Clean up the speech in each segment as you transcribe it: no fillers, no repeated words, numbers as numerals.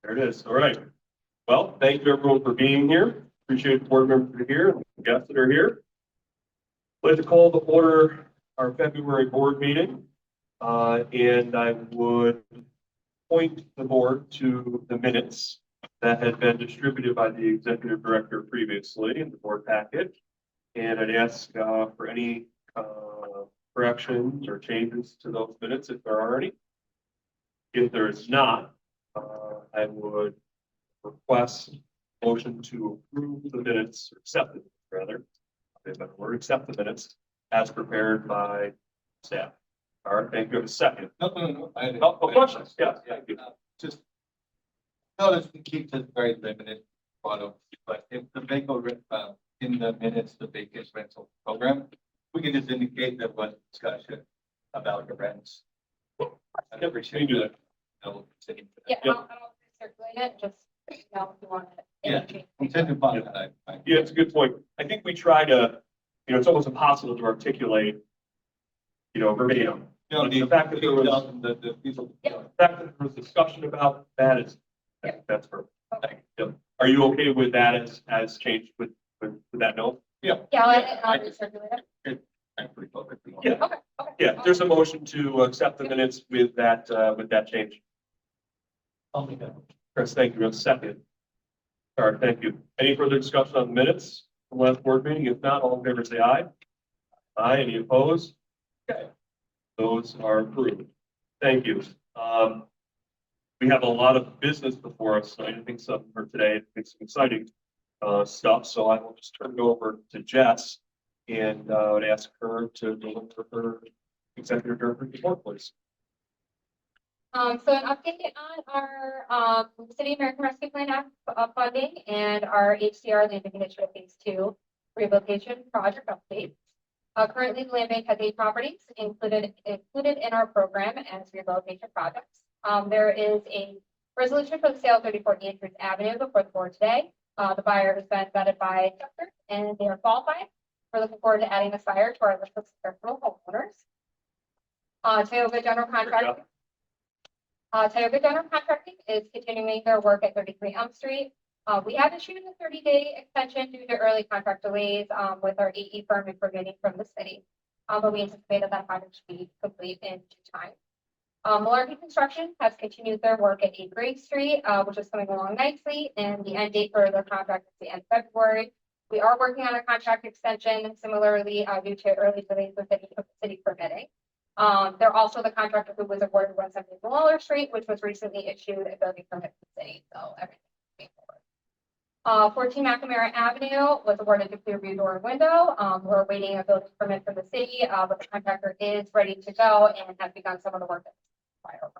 There it is. All right. Well, thank you everyone for being here. Appreciate the board members that are here and the guests that are here. I'd like to call to order our February board meeting. And I would point the board to the minutes that had been distributed by the executive director previously in the board packet. And I'd ask for any corrections or changes to those minutes if there are any. If there is not, I would request motion to approve the minutes, or accept the minutes rather, accept the minutes as prepared by staff. All right, thank you. A second. No. Questions? Yes, thank you. Just notice we keep this very limited, but if the vacant in the minutes, the vacant rental program, we can just indicate that was discussion about the rents. I appreciate do that. Yeah, I'll circulate it, just, if you want it. Yeah. Continue upon that. Yeah, it's a good point. I think we try to, it's almost impossible to articulate, verbatim. The fact that there was, the people. the fact that there was discussion about that is, that's perfect. Yep. Are you okay with that as changed with that note? Yeah, I'll recirculate it. I'm pretty focused. Yeah. Okay. Yeah, there's a motion to accept the minutes with that change. I'll make that. Chris, thank you. A second. All right, thank you. Any further discussion on the minutes from last board meeting? If not, all in favor say aye. Aye. Any opposed? Okay. Those are approved. Thank you. We have a lot of business before us. I think some for today. I think some exciting stuff. So I will just turn it over to Jess and would ask her to deliver her executive director report, please. So an update on our City American Rescue Plan Act funding and our HCR Land Bank Initiative Phase 2 rehabilitation project update. Currently, the Land Bank has 8 properties included in our program as rehabilitation projects. There is a resolution for the sale of 34 Andrews Avenue before the board today. The buyer has been vetted by doctors and they are qualified. We're looking forward to adding this buyer to our list of successful homeowners. Tioga General Contracting. Tioga General Contracting is continuing their work at 33 Elm Street. We have issued a 30-day extension due to early contract delays with our AE firm and permitting from the city. But we anticipate that project should be complete in due time. Malarkey Construction has continued their work at 8 Grave Street, which is coming along nicely, and the end date for their contract is the end of February. We are working on a contract extension, similarly due to early delays with the city permitting. They're also the contractor who was awarded 170 Waller Street, which was recently issued a building permit from the city, so everything's moving forward. 14 McNamara Avenue was awarded to Clearview Door and Window. We're awaiting a building permit from the city, but the contractor is ready to go and has begun some of the work that's required.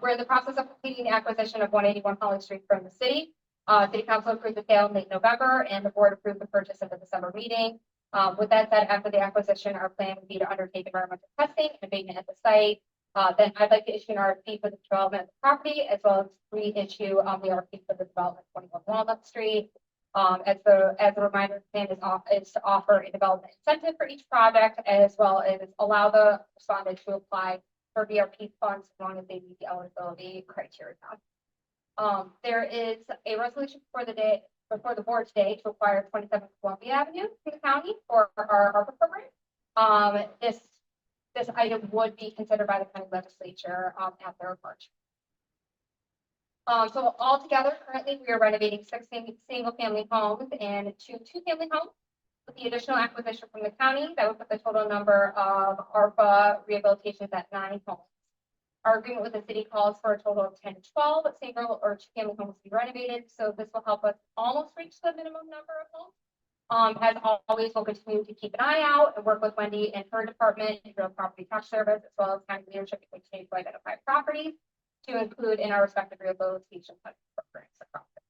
We're in the process of completing the acquisition of 181 Holly Street from the city. City Council approved the sale in late November, and the board approved the purchase at the December meeting. With that said, after the acquisition, our plan would be to undertake environmental testing and abatement at the site. Then I'd like to issue an RFP for the development of the property, as well as reissue the RFP for the development of 21 Walnut Street. As a reminder, the plan is to offer a development incentive for each project, as well as allow the respondent to apply for VRP funds as long as they meet the eligibility criteria. There is a resolution before the board today to acquire 27 Columbia Avenue from the county for our harbor program. This item would be considered by the county legislature at their March. So altogether, currently we are renovating 6 single-family homes and 2 two-family homes. With the additional acquisition from the county, that would put the total number of ARPA rehabilitations at 9 homes. Our agreement with the city calls for a total of 10 to 12 single or two-family homes to be renovated. So this will help us almost reach the minimum number of homes. As always, we'll continue to keep an eye out and work with Wendy and her department, Real Property Tax Service, as well as county leadership to continue to identify properties to include in our respective rehabilitation programs across it.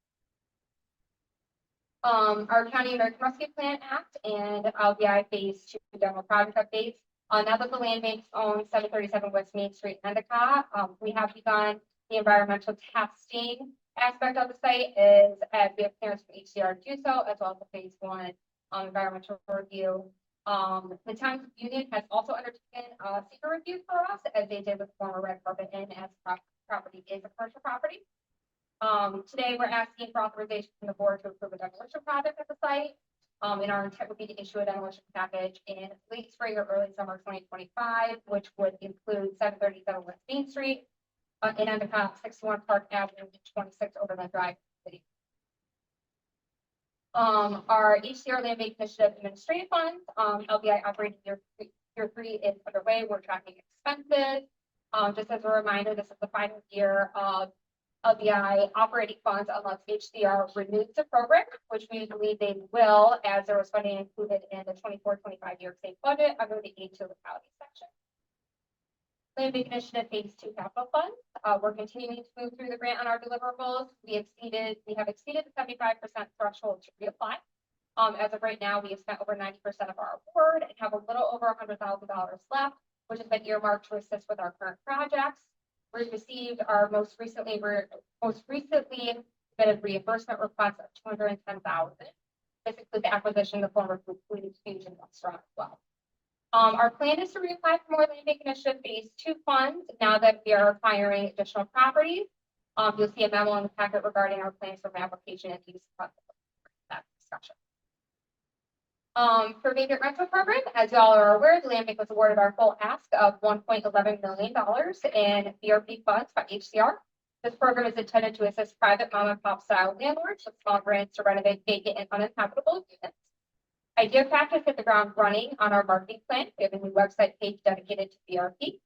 Our County American Rescue Plan Act and LBI Phase 2 general project updates. Now that the land banks own 737 West Main Street, Endicott, we have begun the environmental testing aspect of the site as we have clearance from HCR to do so, as well as the Phase 1 environmental review. The town union has also undertaken a secret review for us, as they did with former Red Carpet Inn as property is a commercial property. Today, we're asking for authorization from the board to approve a demolition project at the site. And our intent would be to issue a demolition package in late spring or early summer 2025, which would include 737 West Main Street, in Endicott, 61 Park Avenue, and 26 Overland Drive. City. Our HCR Land Bank Initiative administrative funds, LBI operating year 3 is underway. We're tracking expenses. Just as a reminder, this is the final year of LBI operating funds unless HCR renews the program, which we believe they will, as there was funding included in the 24-25 year state budget under the aid to locality section. Land Bank Initiative Phase 2 capital funds. We're continuing to move through the grant on our deliverables. We have exceeded the 75% threshold to reapply. As of right now, we have spent over 90% of our award and have a little over $100,000 left, which has been earmarked to assist with our current projects. We received our most recently submitted reimbursement request of $210,000. This includes the acquisition of the former Food Fusion restaurant as well. Our plan is to reapply for more Land Bank Initiative Phase 2 funds now that we are acquiring additional properties. You'll see a memo in the packet regarding our plans for application and use of that discussion. For vacant rental program, as y'all are aware, the Land Bank was awarded our full ask of $1.11 million in BRP funds by HCR. This program is intended to assist private mom and pop style landlords with small grants to renovate vacant and uninhabitable units. Idea Factor hit the ground running on our marketing plan. We have a new website page dedicated to BRP.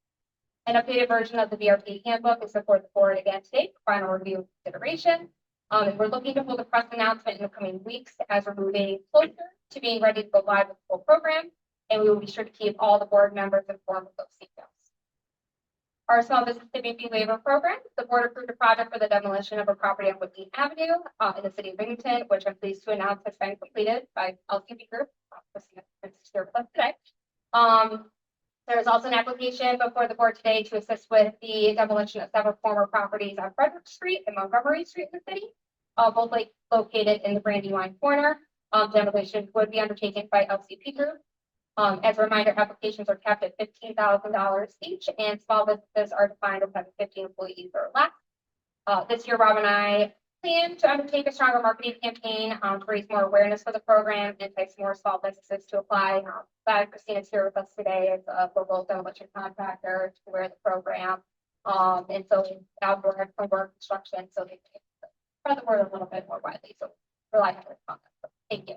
An updated version of the BRP handbook is before the board again today for final review and consideration. And we're looking to hold a press announcement in the coming weeks as we're moving closer to being ready to go live with the full program. And we will be sure to keep all the board members informed of those details. Our small business tipping fee waiver program, the board approved a project for the demolition of a property on Woodley Avenue in the city of Binghamton, which I'm pleased to announce has been completed by LCB Group. Here with us today. There is also an application before the board today to assist with the demolition of several former properties on Frederick Street and Montgomery Street in the city, both located in the Brandywine corner. Demolition would be undertaken by LCP Group. As a reminder, applications are capped at $15,000 each, and small businesses are defined as having 15 employees or less. This year, Rob and I plan to undertake a stronger marketing campaign to raise more awareness for the program and entice more small businesses to apply. Glad Christina's here with us today as a local demolition contractor to wear the program. And so outdoor work construction, so they can spread the word a little bit more widely. So rely heavily on that. Thank you.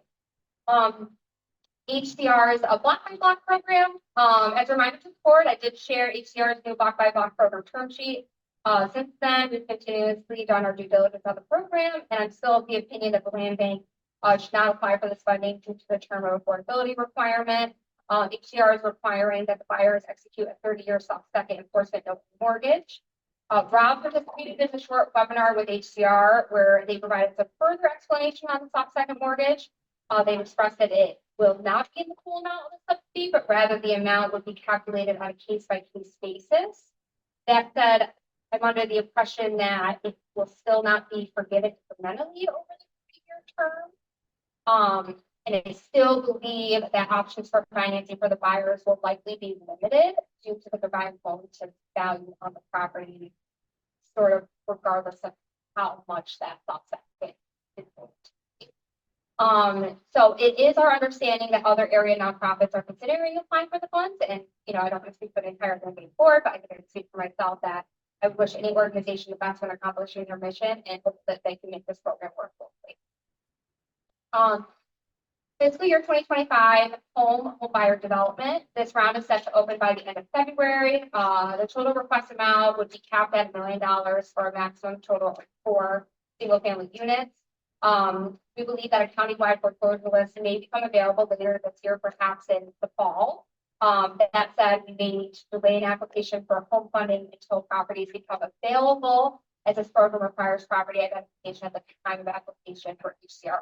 HCR's block by block program. As a reminder to the board, I did share HCR's new block by block program term sheet. Since then, we've continuously done our due diligence on the program, and I'm still of the opinion that the Land Bank should not apply for this funding due to the term of affordability requirement. HCR is requiring that the buyers execute a 30-year soft second enforcement note mortgage. Rob participated in a short webinar with HCR where they provided some further explanation on the soft second mortgage. They expressed that it will not be in the full amount of the subsidy, but rather the amount would be calculated on a case-by-case basis. That said, I'm under the impression that it will still not be forgiven incrementally over the 3-year term. And I still believe that options for financing for the buyers will likely be limited due to the combined relative value on the property, sort of regardless of how much that offset is going to be. So it is our understanding that other area nonprofits are considering applying for the funds. And, you know, I don't want to speak for the entire Land Bank board, but I can speak for myself that I wish any organization the best when accomplishing their mission and hope that they can make this program work fully. Fiscal year 2025 home buyer development. This round is set to open by the end of February. The total request amount would be capped at $1 million for a maximum total of 4 single family units. We believe that a countywide foreclosure list may become available later this year, perhaps in the fall. That said, we may need to delay an application for home funding until properties become available, as this program requires property identification at the time of application for HCR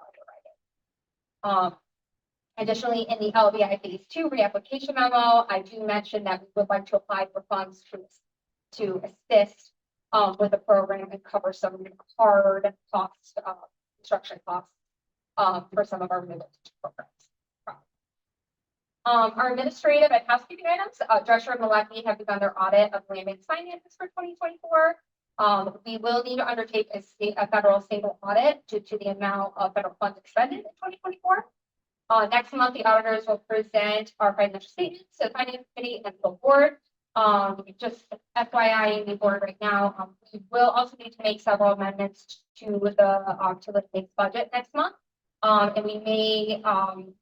underwriting. Additionally, in the LBI Phase 2 reapplication memo, I do mention that we would like to apply for funds to assist with the program and cover some hard costs, construction costs for some of our renewal programs. Our administrative and housekeeping items, Drescher and Malecki have begun their audit of Land Bank's finances for 2024. We will need to undertake a federal stable audit due to the amount of federal funds expended in 2024. Next month, the auditors will present our financial statements to the finance committee and full board. Just FYI, the board right now, we will also need to make several amendments to the state's budget next month. And we may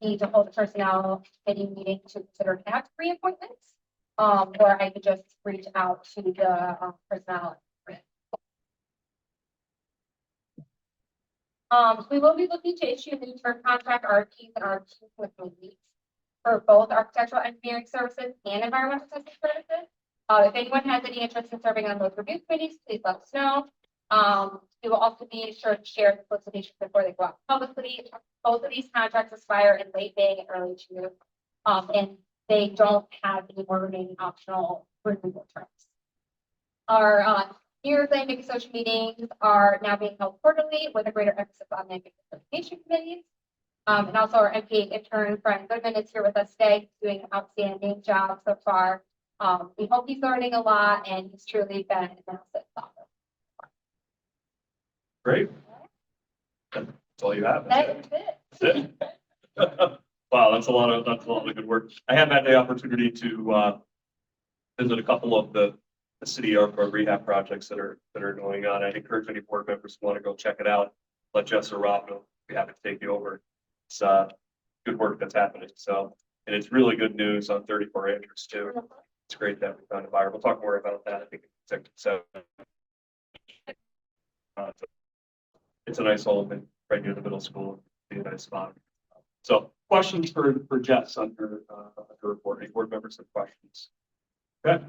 need to hold a personnel committee meeting to consider tax reappointments. Or I could just reach out to the personnel. We will be looking to issue new term contract RFPs and RFQs with release for both architectural engineering services and environmental testing services. If anyone has any interest in serving on those review committees, please let us know. We will also be sure to share the solicitation before they go out publicly. Both of these contracts expire in late May and early June, and they don't have any more remaining optional renewal terms. Our New York Land Bank Association meetings are now being held quarterly with a greater emphasis on land bank certification committees. And also our MPA intern, Brian Goodman, is here with us today, doing an outstanding job so far. We hope he's learning a lot, and he's truly been an asset. Great. That's all you have. That's it. Wow, that's a lot of good work. I have had the opportunity to visit a couple of the city or rehab projects that are going on. I'd encourage any board members who want to go check it out. Let Jess or Rob know. We have to take you over. It's good work that's happening. So, and it's really good news on 34 acres too. It's great that we found a buyer. We'll talk more about that. I think so. It's a nice home and right near the middle school. Be a nice spot. So, questions for Jess on her report. Any board members have questions? Okay.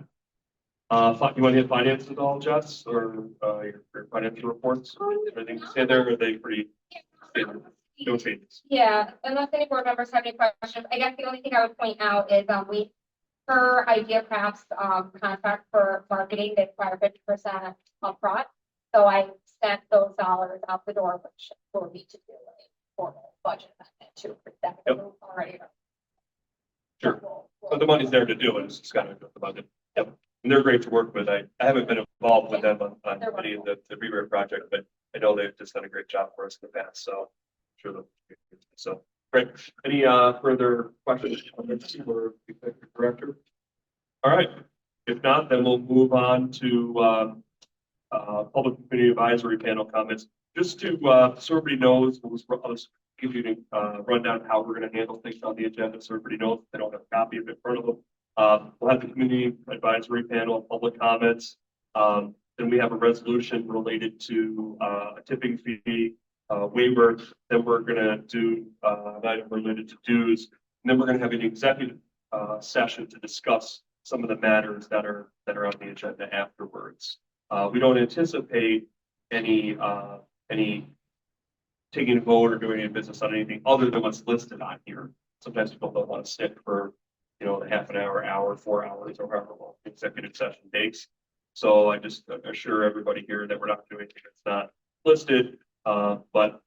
You want to hit finances at all, Jess, or your financial reports? Everything you say there, or are they pretty standard? No changes. Yeah, unless any board members have any questions, I guess the only thing I would point out is per Idea Craft's contract for marketing, they require 50% upfront. So I sent those dollars out the door, which will need to do a formal budget amendment to that. Yep. Already. Sure. But the money's there to do it. It's just kind of the budget. Yep. And they're great to work with. I haven't been involved with them on any of the rewrite project, but I know they've just done a great job for us in the past. So I'm sure they'll. So great. Any further questions for the executive director? All right. If not, then we'll move on to public committee advisory panel comments. Just to so everybody knows, I'll just give you a rundown how we're going to handle things on the agenda, so everybody knows they don't have a copy of it in front of them. We'll have the community advisory panel, public comments. Then we have a resolution related to a tipping fee waiver. Then we're going to do an item related to dues. And then we're going to have an executive session to discuss some of the matters that are on the agenda afterwards. We don't anticipate any taking a vote or doing any business on anything other than what's listed on here. Sometimes people don't want to stick for, the half an hour, 4 hours, or however long the executive session takes. So I just assure everybody here that we're not doing anything that's not listed, but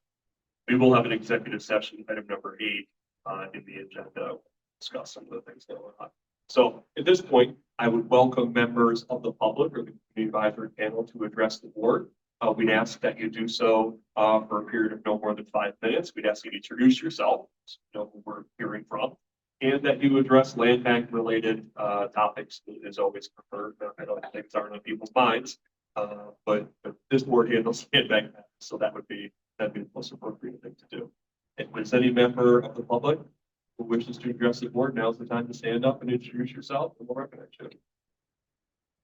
we will have an executive session, item number 8 in the agenda. We'll discuss some of the things that went on. So at this point, I would welcome members of the public or the community advisory panel to address the board. We'd ask that you do so for a period of no more than 5 minutes. We'd ask you to introduce yourself, so you know who we're hearing from, and that you address land bank related topics is always preferred. I don't think it's on people's minds, but this board handles land bank, so that'd be the most appropriate thing to do. If there's any member of the public who wishes to address the board, now's the time to stand up and introduce yourself, and we'll recognize you.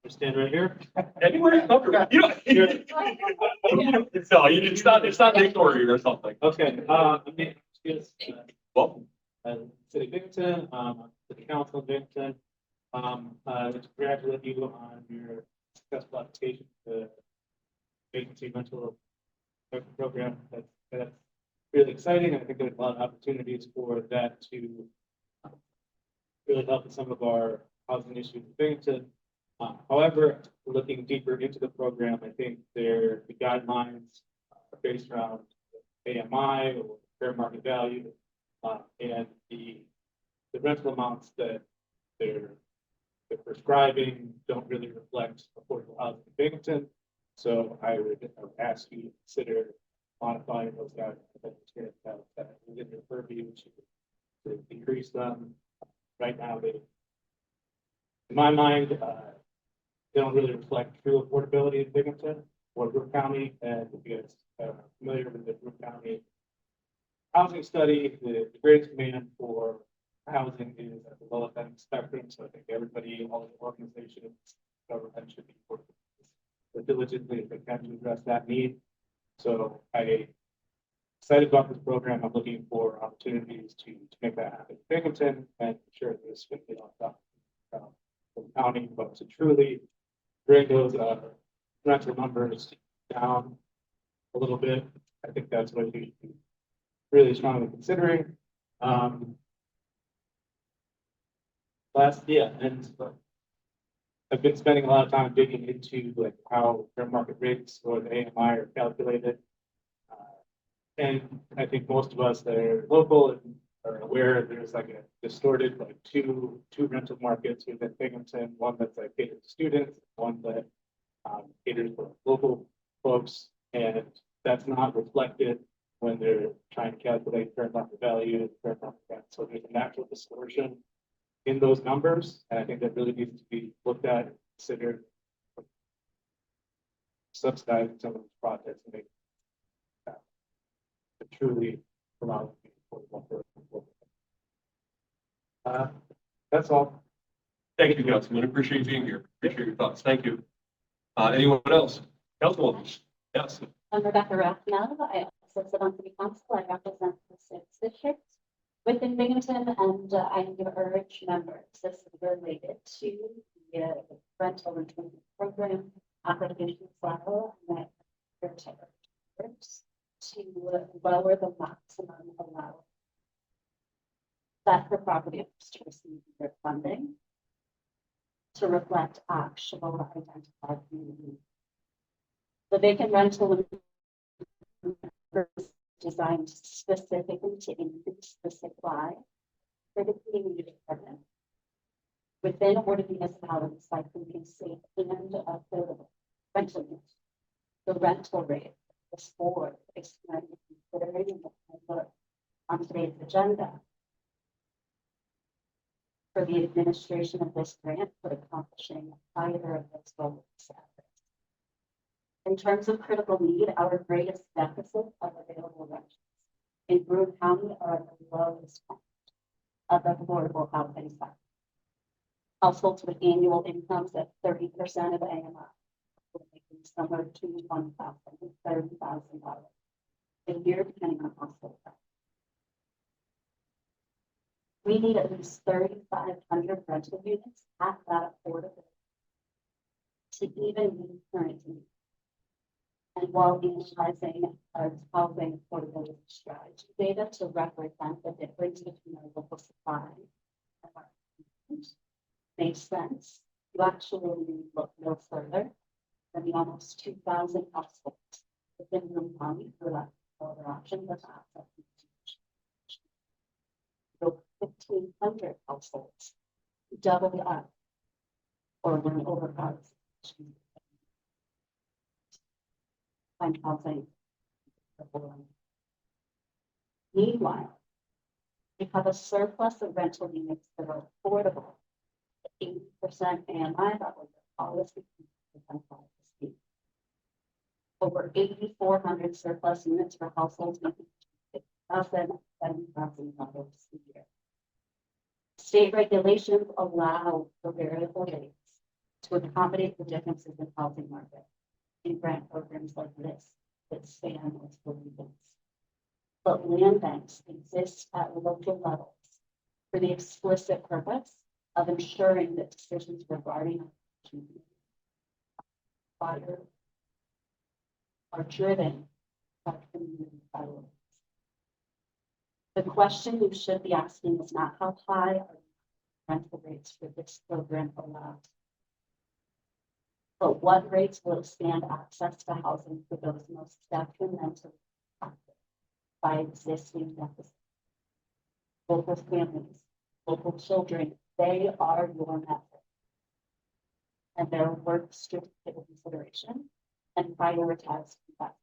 Stand right here. Anywhere you're comfortable. No, it's not Victoria or something. Okay, I mean, excuse, Welcome. City of Binghamton, City Council of Binghamton. To congratulate you on your successful application to vacancy rental program. That's really exciting. I think there's a lot of opportunities for that to really help with some of our housing issues in Binghamton. However, looking deeper into the program, I think the guidelines are based around AMI or fair market value, and the rental amounts that they're prescribing don't really reflect affordable housing in Binghamton. So I would ask you to consider modifying those guidelines that within your purview to increase them. Right now, they, in my mind, they don't really reflect true affordability in Binghamton or Broome County. And if you guys are familiar with the Broome County housing study, the greatest demand for housing is at the lowest end of the spectrum. So I think everybody, all the organizations, government should be working diligently if they can to address that need. So I excited about this program. I'm looking for opportunities to make that happen in Binghamton and ensure this will be on top of the county, but to truly bring those rental numbers down a little bit. I think that's what we should be really strongly considering. And I've been spending a lot of time digging into like how fair market rates or the AMI are calculated. And I think most of us that are local and are aware there's like a distorted like two rental markets within Binghamton, one that's like catered to students, one that caters for local folks, and that's not reflected when they're trying to calculate fair market value, fair market rent. So there's a natural distortion in those numbers, and I think that really needs to be looked at and considered, subsidizing some of these projects and make that to truly allow people to. That's all. Thank you, Councilman. Appreciate you being here. Appreciate your thoughts. Thank you. Anyone else? Councilwoman? Yes. I'm Rebecca Rathmel. I also sit on city council. I represent the 6th district within Binghamton, and I urge members, this is related to the rental return program application file, and I urge members to lower the maximum allowed that for property owners to receive their funding to reflect actual identified community. The vacant rental is designed specifically to increase the supply for the community department within order municipalities by creating safe and affordable rental units. The rental rate is for considering on today's agenda for the administration of this grant for accomplishing either of those goals. In terms of critical need, our greatest deficit of available rentals in Broome County are at the lowest point of the affordable housing sector. Households with annual incomes at 30% of AMI will make somewhere between $20,000 and $30,000 a year, depending on household size. We need at least 3,500 rental units at that affordability to even meet current needs. And while analyzing our housing affordability strategy data to represent the difference between our local supply and our needs makes sense, you actually need to look no further than the almost 2,000 households within Broome County who have other options of access. 1,500 households double up or when overcrowded. Find housing. Meanwhile, we have a surplus of rental units that are affordable. 80% AMI that was the policy. Over 8,400 surplus units for households making $6,000, $7,000 a year. State regulations allow for variable rates to accommodate the differences in housing market in grant programs like this that span multiple regions. But land banks exist at local levels for the explicit purpose of ensuring that decisions regarding fire are driven by community priorities. The question you should be asking is not how high are rental rates for this program allowed, but what rates will expand access to housing for those most detrimentally impacted by existing deficits. Local families, local children, they are your method. And their work strict consideration and prioritize investment.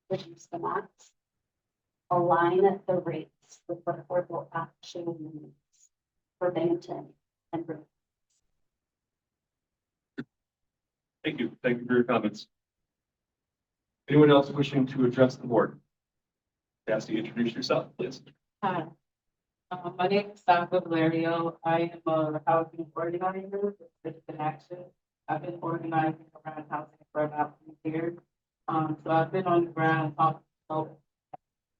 Reduce the max, align the rates with what affordable actually means for Bennington and Broome. Thank you. Thank you for your comments. Anyone else wishing to address the board? Ask you to introduce yourself, please. Hi, my name is Sandra Valerio. I am a housing organizer with Citizen Action. I've been organizing around housing for about 3 years. So I've been on the ground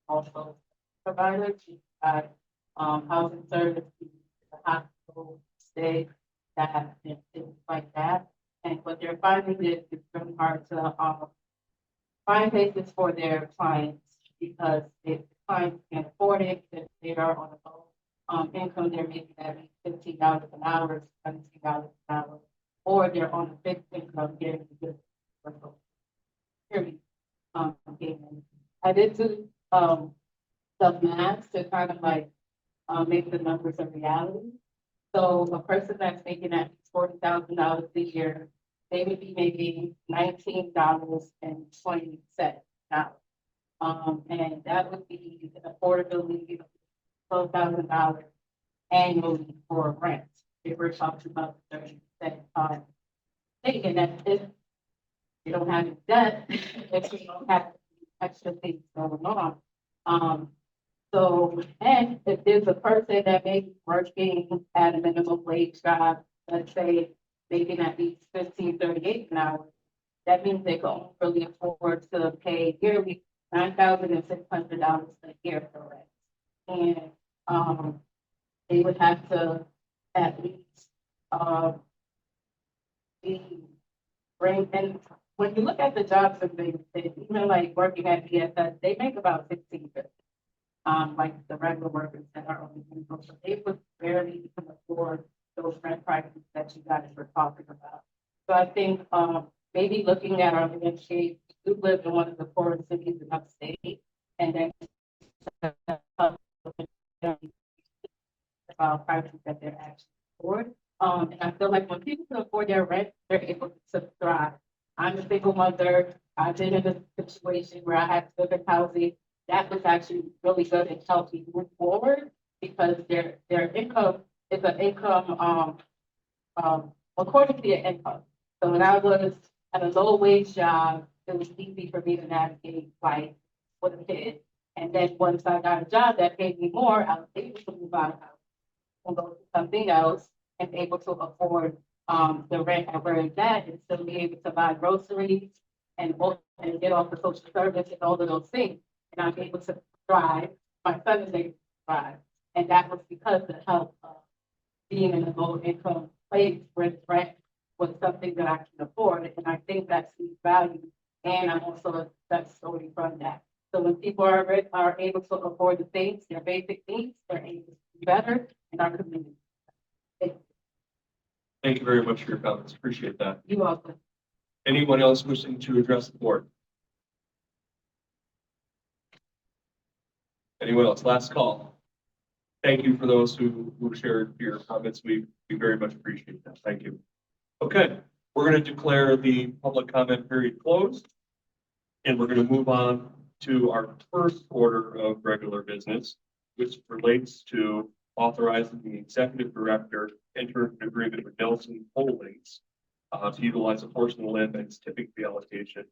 also providers, housing services, the hospital, stay, that, and things like that. And what they're finding is it's really hard to find places for their clients because if clients can't afford it, if they are on a low income, they're making at least $15 an hour, $17 an hour, or they're on a fixed income getting the period. I did do the math to kind of like make the numbers a reality. So a person that's making at least $40,000 a year, they would be making $19.20 now. And that would be an affordability of $12,000 annually for rent. If we're talking about 30% taking that if you don't have any debt, if you don't have extra things going on. So, and if there's a person that may be working at a minimum wage job, let's say making at least $15.38 an hour, that means they can only afford to pay yearly $9,600 a year for rent. And they would have to at least and when you look at the jobs that they even like working at BSS, they make about $16.50. Like the regular workers that are on the minimum, so they would barely even afford those rent prices that you guys were talking about. So I think maybe looking at our landscape, we live in one of the poorest cities in upstate, and then about prices that they're actually afford. And I feel like when people can afford their rent, they're able to thrive. I'm a single mother. I've been in a situation where I had to live in housing. That was actually really good and helped me move forward because their income is an income according to your income. So when I was at a low wage job, it was easy for me to navigate life with a kid. And then once I got a job that paid me more, I was able to move out of house and go to something else and able to afford the rent at where it's at and still be able to buy groceries and get off the social service and all of those things. And I'm able to thrive. My son is able to thrive. And that was because of the help of being in a low income place where the rent was something that I can afford. And I think that's the value. And I'm also a success story from that. So when people are able to afford the things, their basic needs, they're able to do better in our community. Thank you very much for your comments. Appreciate that. You're welcome. Anyone else wishing to address the board? Anyone else? Last call. Thank you for those who shared your comments. We very much appreciate that. Thank you. Okay, we're going to declare the public comment period closed. And we're going to move on to our first order of regular business, which relates to authorizing the executive director enter an agreement with Nelson Holdings to utilize a portion of the land bank's tipping fee allocation,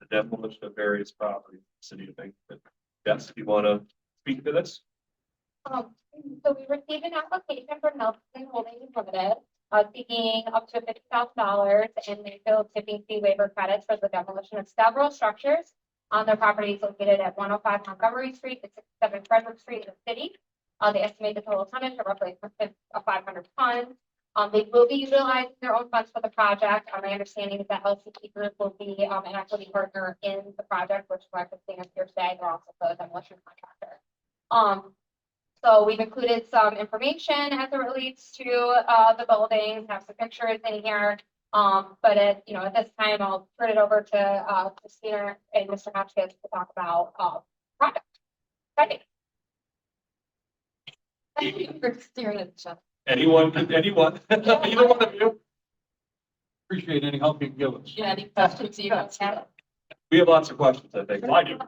the demolition of various properties in the city of Bennington. Jess, do you want to speak to this? So we received an application from Nelson Holdings Limited, seeking up to $50,000 in refill tipping fee waiver credits for the demolition of several structures on their properties located at 105 Montgomery Street and 67 Frederick Street in the city. They estimate the total tonnage of roughly 500 tons. They will be utilizing their own funds for the project. My understanding is that LCP Group will be an equity partner in the project, which is why I'm seeing us here today. They're also the demolition contractor. So we've included some information as it relates to the buildings, have some pictures in here. But at this time, I'll turn it over to Christina and Mr. Hotchkiss to talk about project. Exciting. Thank you for steering at the show. Anyone, either one of you? Appreciate any help you can give us. Yeah, any questions you guys have? We have lots of questions, I think. Well, I do.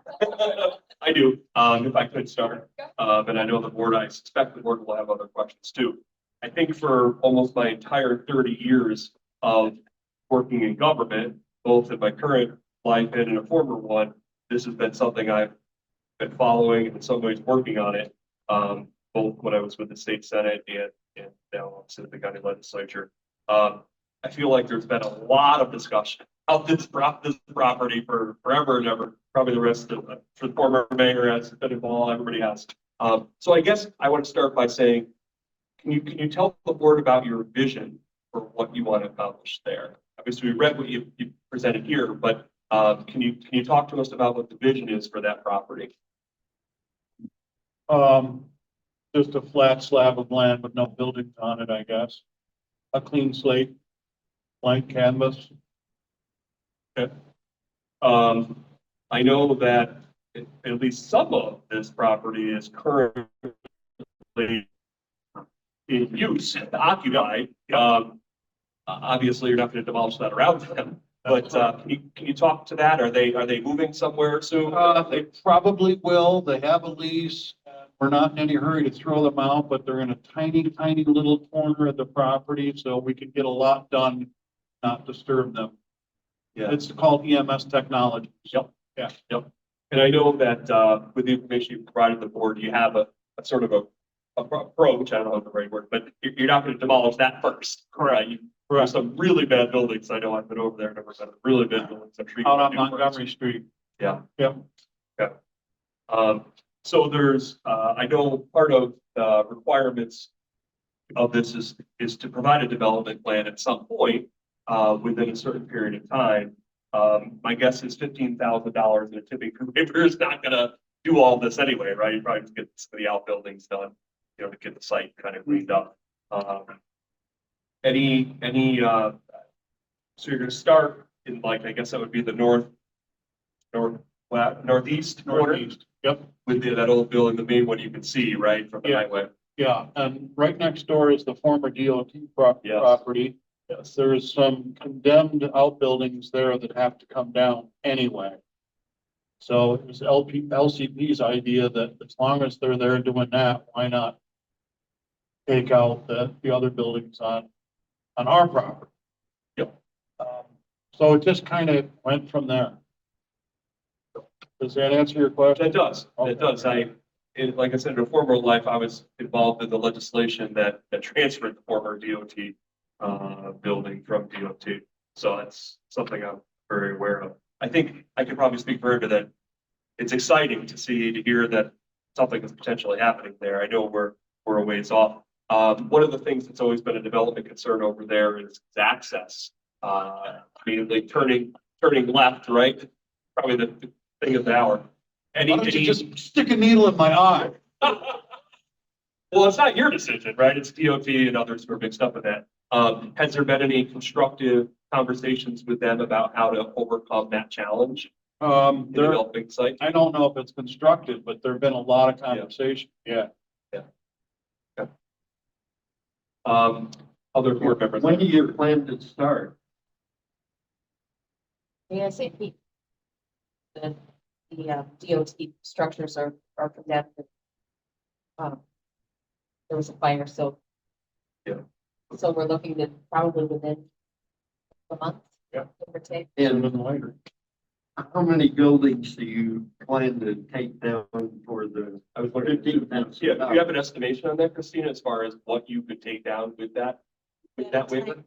I do, if I could start. And I know the board, I suspect the board will have other questions too. I think for almost my entire 30 years of working in government, both in my current life and in a former one, this has been something I've been following and in some ways working on it. Both when I was with the state senate and now I'm sitting in the county legislature. I feel like there's been a lot of discussion of this property for forever and ever. Probably the rest of the former mayor has been involved, everybody has. So I guess I want to start by saying, can you tell the board about your vision for what you want to accomplish there? Obviously, we read what you presented here, but can you talk to us about what the vision is for that property? Just a flat slab of land with no buildings on it, I guess. A clean slate, blank canvas. I know that at least some of this property is currently in use, occupied. Obviously, you're not going to demolish that around them, but can you talk to that? Are they moving somewhere soon? They probably will. They have a lease. We're not in any hurry to throw them out, but they're in a tiny, tiny little corner of the property, so we can get a lot done, not disturb them. Yeah. It's called EMS technology. Yep. Yeah. Yep. And I know that with the information you provided the board, you have a sort of a approach. I don't know the right word, but you're not going to demolish that first. Correct. There's some really bad buildings. I know I've been over there. Never been really bad buildings. I'm sure you Out on do first. Montgomery Street. Yeah. Yep. Okay. So there's, I know part of the requirements of this is to provide a development plan at some point within a certain period of time. My guess is $15,000 in a tipping paper is not going to do all this anyway, right? You probably just get some of the outbuildings done, to get the site kind of cleaned up. So you're going to start in I guess that would be the northeast corner. Northeast. Yep. With that old building, the main one you can see, right, from the Yeah. highway. Yeah, and right next door is the former DOT Yes. property. Yes. There's some condemned outbuildings there that have to come down anyway. So it was LCP's idea that as long as they're there doing that, why not take out the other buildings on our property? Yep. So it just kind of went from there. Does that answer your question? It does. It does. Like I said, in a former life, I was involved in the legislation that transferred the former DOT building from DOT. So that's something I'm very aware of. I think I could probably speak further that it's exciting to hear that something is potentially happening there. I know we're a ways off. One of the things that's always been a development concern over there is access. Immediately turning left, right? Probably the thing of the hour. Why don't you just stick a needle in my eye? Well, it's not your decision, right? It's DOT and others who are mixed up in that. Has there been any constructive conversations with them about how to overcome that challenge in developing site? I don't know if it's constructive, but there've been a lot of conversation. Yeah. Other board members? When do you plan to start? ASAP. The DOT structures are condemned. There was a fire, so. Yeah. So we're looking to probably within a month. Yeah. Give or take. Sooner than later. How many buildings do you plan to take down for the I was wondering, 15,000? yeah, do you have an estimation on that, Christina, as far as what you could take down with that waiver?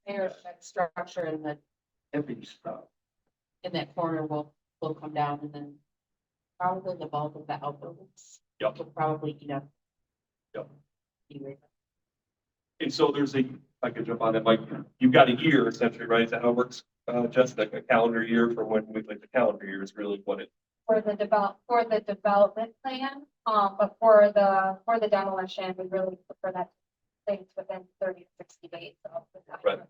That structure in heavy stuff? that corner will come down, and then probably the bulk of the outbuildings. Yep. Will probably eat up. Yep. Anyway. And so there's if I could jump on that, Mike, you've got a year essentially, right? Is that how it works? Just like a calendar year from when the calendar year is really what it. For the development plan, but for the demolition, we really prefer that things within 30 to 60 days of the time. Right.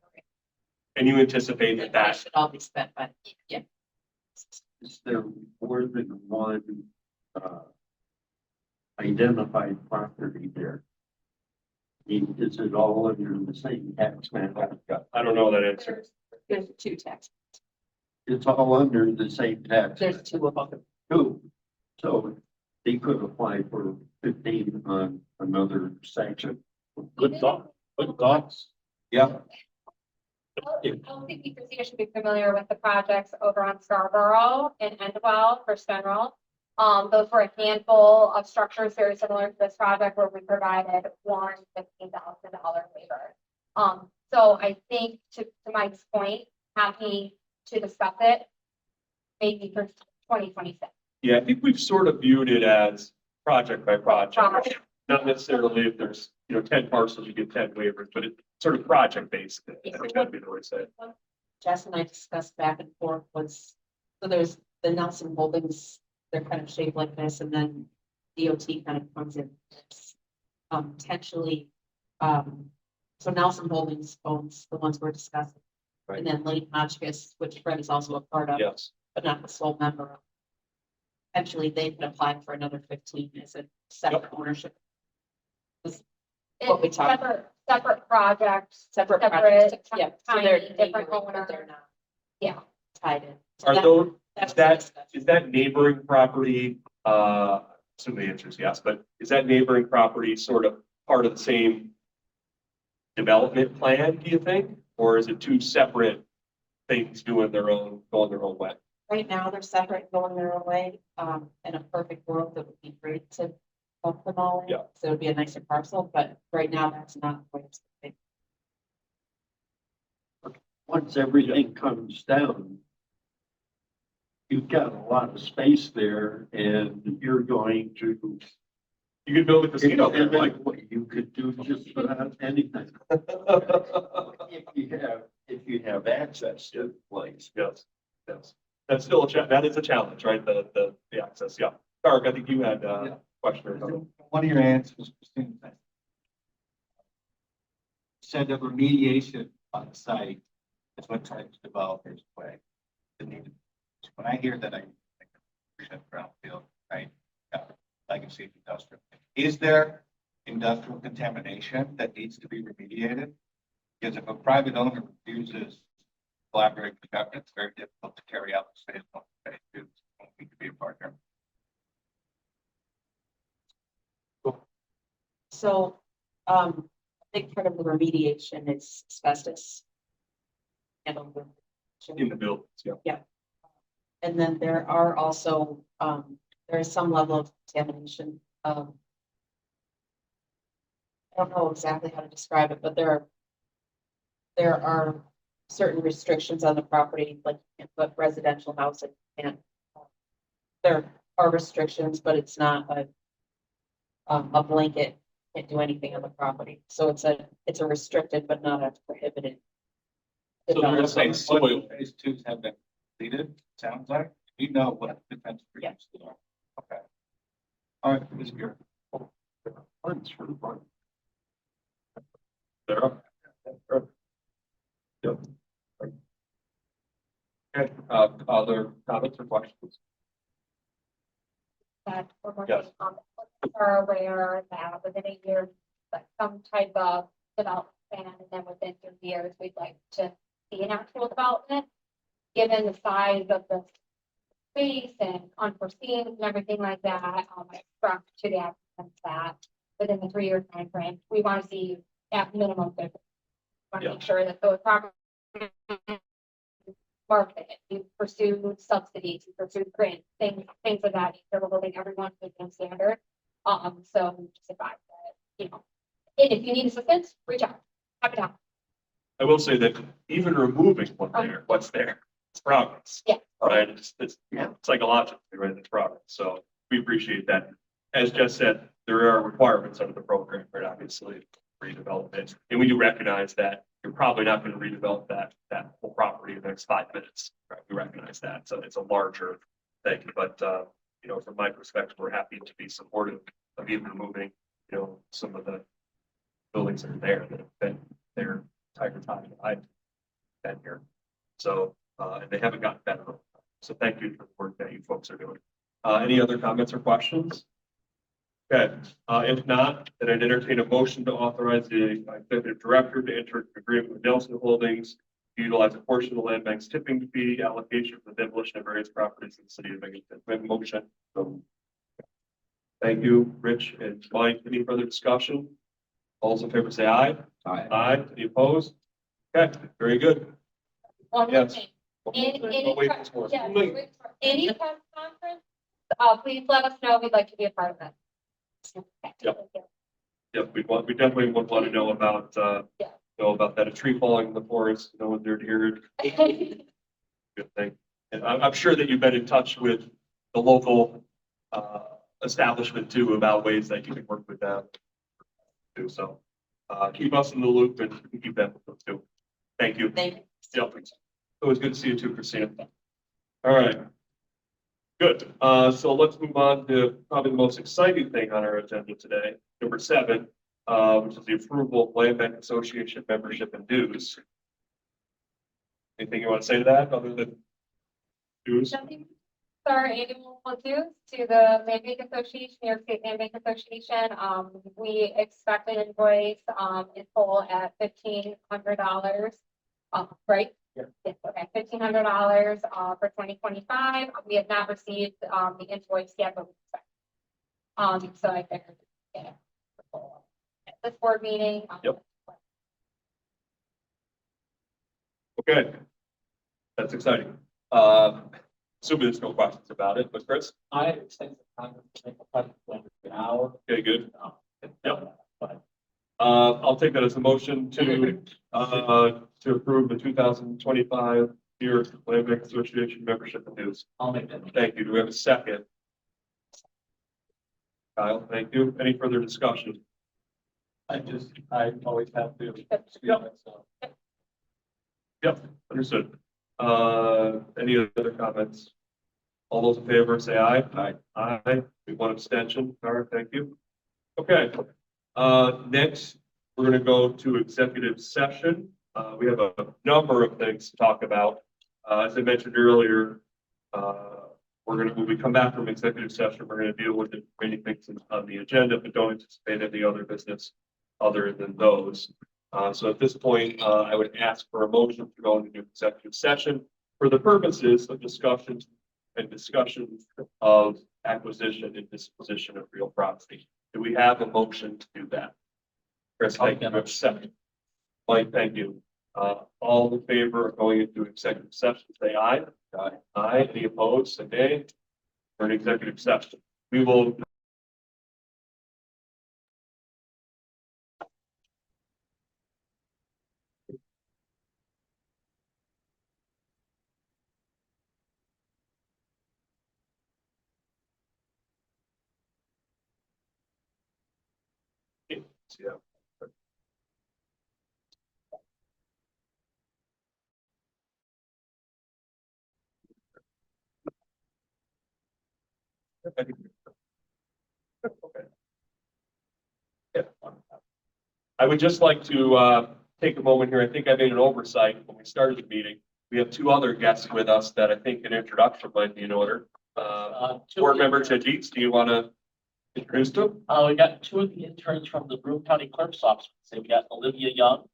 And you anticipate That that should all be spent by, yeah. Is there more than one identified property there? Is it all under the same tax map? I don't know that answer. There's two tax, It's all under the same tax. there's map. two of them. Two. So they could apply for 15 on another section. Good thought, good thoughts. Yeah. I don't think you should be familiar with the projects over on Scarborough and Endwell for General. Those were a handful of structures very similar to this project where we provided one $15,000 waiver. So I think to Mike's point, happy to discuss it maybe for 2026. Yeah, I think we've sort of viewed it as project by project, not necessarily if there's, 10 parcels, you get 10 waivers, but it's sort of project based. I think that'd be the way to say it. Jess and I discussed back and forth was, so there's the Nelson Holdings, they're kind of shaped like this, and then DOT kind of comes in. Potentially, so Nelson Holdings owns the ones we're discussing. Right. And then Lake Hotchkiss, which Fred is also a part of, Yes. but not the sole member of. Eventually, they can apply for another 15 as a separate ownership. What we It's talked- separate projects, Separate Separate, projects, yeah. So tiny, they're different neighboring, but owner. they're not yeah. tied in. So Are that- those, that's is that, the discussion. is that neighboring property, assume the answer is yes, but is that neighboring property sort of part of the same development plan, do you think? Or is it two separate things going their own way? Right now, they're separate, going their own way. In a perfect world, it would be great to lump them all in. Yeah. So it would be a nicer parcel, but right now, that's not what it's. Once everything comes down, you've got a lot of space there and you're going to. You could build a casino there, And like. like what you could do just about anything. If you have access to the place. Yes, yes. That's still that is a challenge, right? The access, yeah. Tarek, I think you had a question or something. One of your answers, Christine, said that remediation on the site is what drives developers away. When I hear that, I think of brownfield, right? Legacy industrial. Is there industrial contamination that needs to be remediated? Because if a private owner refuses to collaborate with the government, it's very difficult to carry out the phase one, phase two. We could be a partner. So, a big part of the remediation is asbestos. And In the buildings, yeah. And then there are also, there is some level of contamination. I don't know exactly how to describe it, but there are certain restrictions on the property, like you can put residential housing and there are restrictions, but it's not a blanket, can't do anything on the property. So it's a restricted, but not a prohibited. So they're saying soil. Phase twos have been completed, sounds like. You know what the potential for Yeah. use are. Okay. All right, Ms. Bureau. Funds for the fund. There are. Yep. Okay, other comments or questions? That we're Yes. working on, are aware that within a year, like some type of development plan, and then within 2 years, we'd like to see an actual development. Given the size of the space and unforeseen and everything like that, I expressed to the applicants that within the 3-year timeframe, we want to see at minimum 50. Want to Yeah. make sure that those properties market, you pursue subsidies, you pursue grants, things of that nature, we're holding everyone to the same standard. So just advise that, and if you need assistance, reach out. Happy to help. I will say that even removing what's there, it's progress. Yeah. Right, it's psychologically, right, it's progress, so we appreciate that. As Jess said, there are requirements under the program, right, obviously, redevelopment, and we do recognize that you're probably not going to redevelop that whole property in the next 5 minutes, right, we recognize that, so it's a larger thing, but, from my perspective, we're happy to be supportive of even removing, some of the buildings that are there that have been there entire time that I've been here, so, and they haven't gotten better. So thank you for the work that you folks are doing. Any other comments or questions? Okay, if not, then I'd entertain a motion to authorize the executive director to enter an agreement with Nelson Holdings to utilize a portion of the land bank's tipping fee allocation for the demolition of various properties in the city of Binghamton. We have a motion. Thank you, Rich and Mike. Any further discussion? All those in favor say aye. Aye. Aye. Any opposed? Okay, very good. One more Yes. thing. Oh, Any, wait, there's more. yeah, any press conference, please let us know. We'd like to be a part of it. Yep. Yep, we definitely would want to know about, Yeah. know about that, a tree falling in the forest, no one there to hear it. Good thing. And I'm sure that you've been in touch with the local, establishment too about ways that you can work with them. Too, so, keep us in the loop and we can keep that with them too. Thank you. Thank you. Yep. Always good to see you too, Christina. All right. Good. So let's move on to probably the most exciting thing on our agenda today, number 7, which is the approval of Land Bank Association membership and dues. Anything you want to say to that other than dues? Nothing. Our annual dues to the Land Bank Association, New York State Land Bank Association. We expect an invoice, in full at $1,500. Right? Yeah. Yes, okay, $1,500, for 2025. We have not received, the invoice yet, but we expect. So I figured, yeah. At this board meeting. Yep. Okay. That's exciting. Assuming there's no questions about it, but Chris? I have extensive time to make a project plan for an hour. Okay, good. Yep. But I'll take that as a motion to approve the 2025 year Land Bank Association membership and dues. I'll make that. Thank you. Do we have a second? Kyle, thank you. Any further discussion? I always have to. Yep. So. Yep, understood. Any other comments? All those in favor say aye. Aye. Aye. One abstention. All right, thank you. Okay. Next, we're going to go to executive session. We have a number of things to talk about. As I mentioned earlier, when we come back from executive session, we're going to deal with the remaining things on the agenda, but don't anticipate any other business other than those. So at this point, I would ask for a motion to go into executive session for the purposes of discussion of acquisition and disposition of real property. Do we have a motion to do that? Chris, thank you. Have a second. Mike, thank you. All in favor of going into executive session, say aye. Aye. Aye. Any opposed, say nay. For an executive session, we will. Yeah. Okay. Yeah. I would just like to take a moment here. I think I made an oversight when we started the meeting. We have 2 other guests with us that I think an introduction might be in order. Board member Chadis, do you want to introduce them? We got 2 of the interns from the Broome County Clerk's Office. So we got Olivia Young,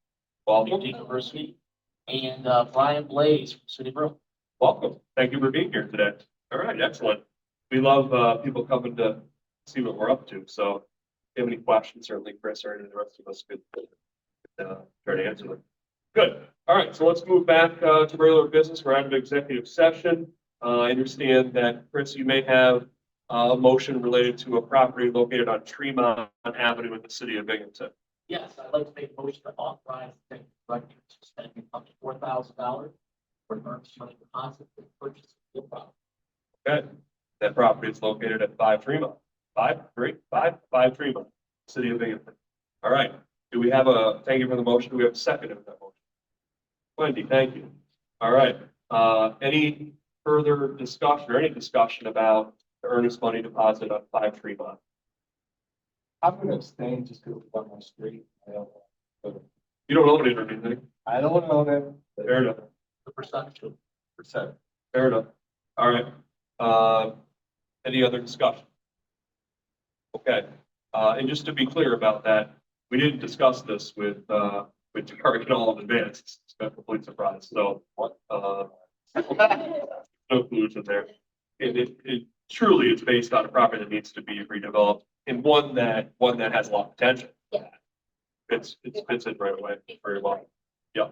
Welcome. Duke University, and Brian Blaze from City of Broome. Welcome. Thank you for being here today. All right, excellent. We love people coming to see what we're up to. So if you have any questions, certainly Chris or any of the rest of us could try to answer them. Good. All right, so let's move back to regular business. We're out of executive session. I understand that, Chris, you may have a motion related to a property located on Tremont Avenue in the city of Binghamton. Yes, I'd like to make a motion to authorize the director to spend up to $4,000 for emergency money deposit for the purchase of real property. Okay, that property is located at 5 Tremont. 5 Tremont, city of Binghamton. All right, do we have thank you for the motion. Do we have a second of that motion? Wendy, thank you. All right, any further discussion or any discussion about the earnest money deposit on 5 Tremont? I'm going to abstain just because it's on my street. You don't own it or anything. I don't know that. Fair enough. The percentage. Fair enough. All right. Any other discussion? Okay. And just to be clear about that, we didn't discuss this with Target all in advance. It's a complete surprise. So, no collusion there. It truly is based on a property that needs to be redeveloped and one that has a lot of potential. Yeah. It fits in right away very well. Yeah,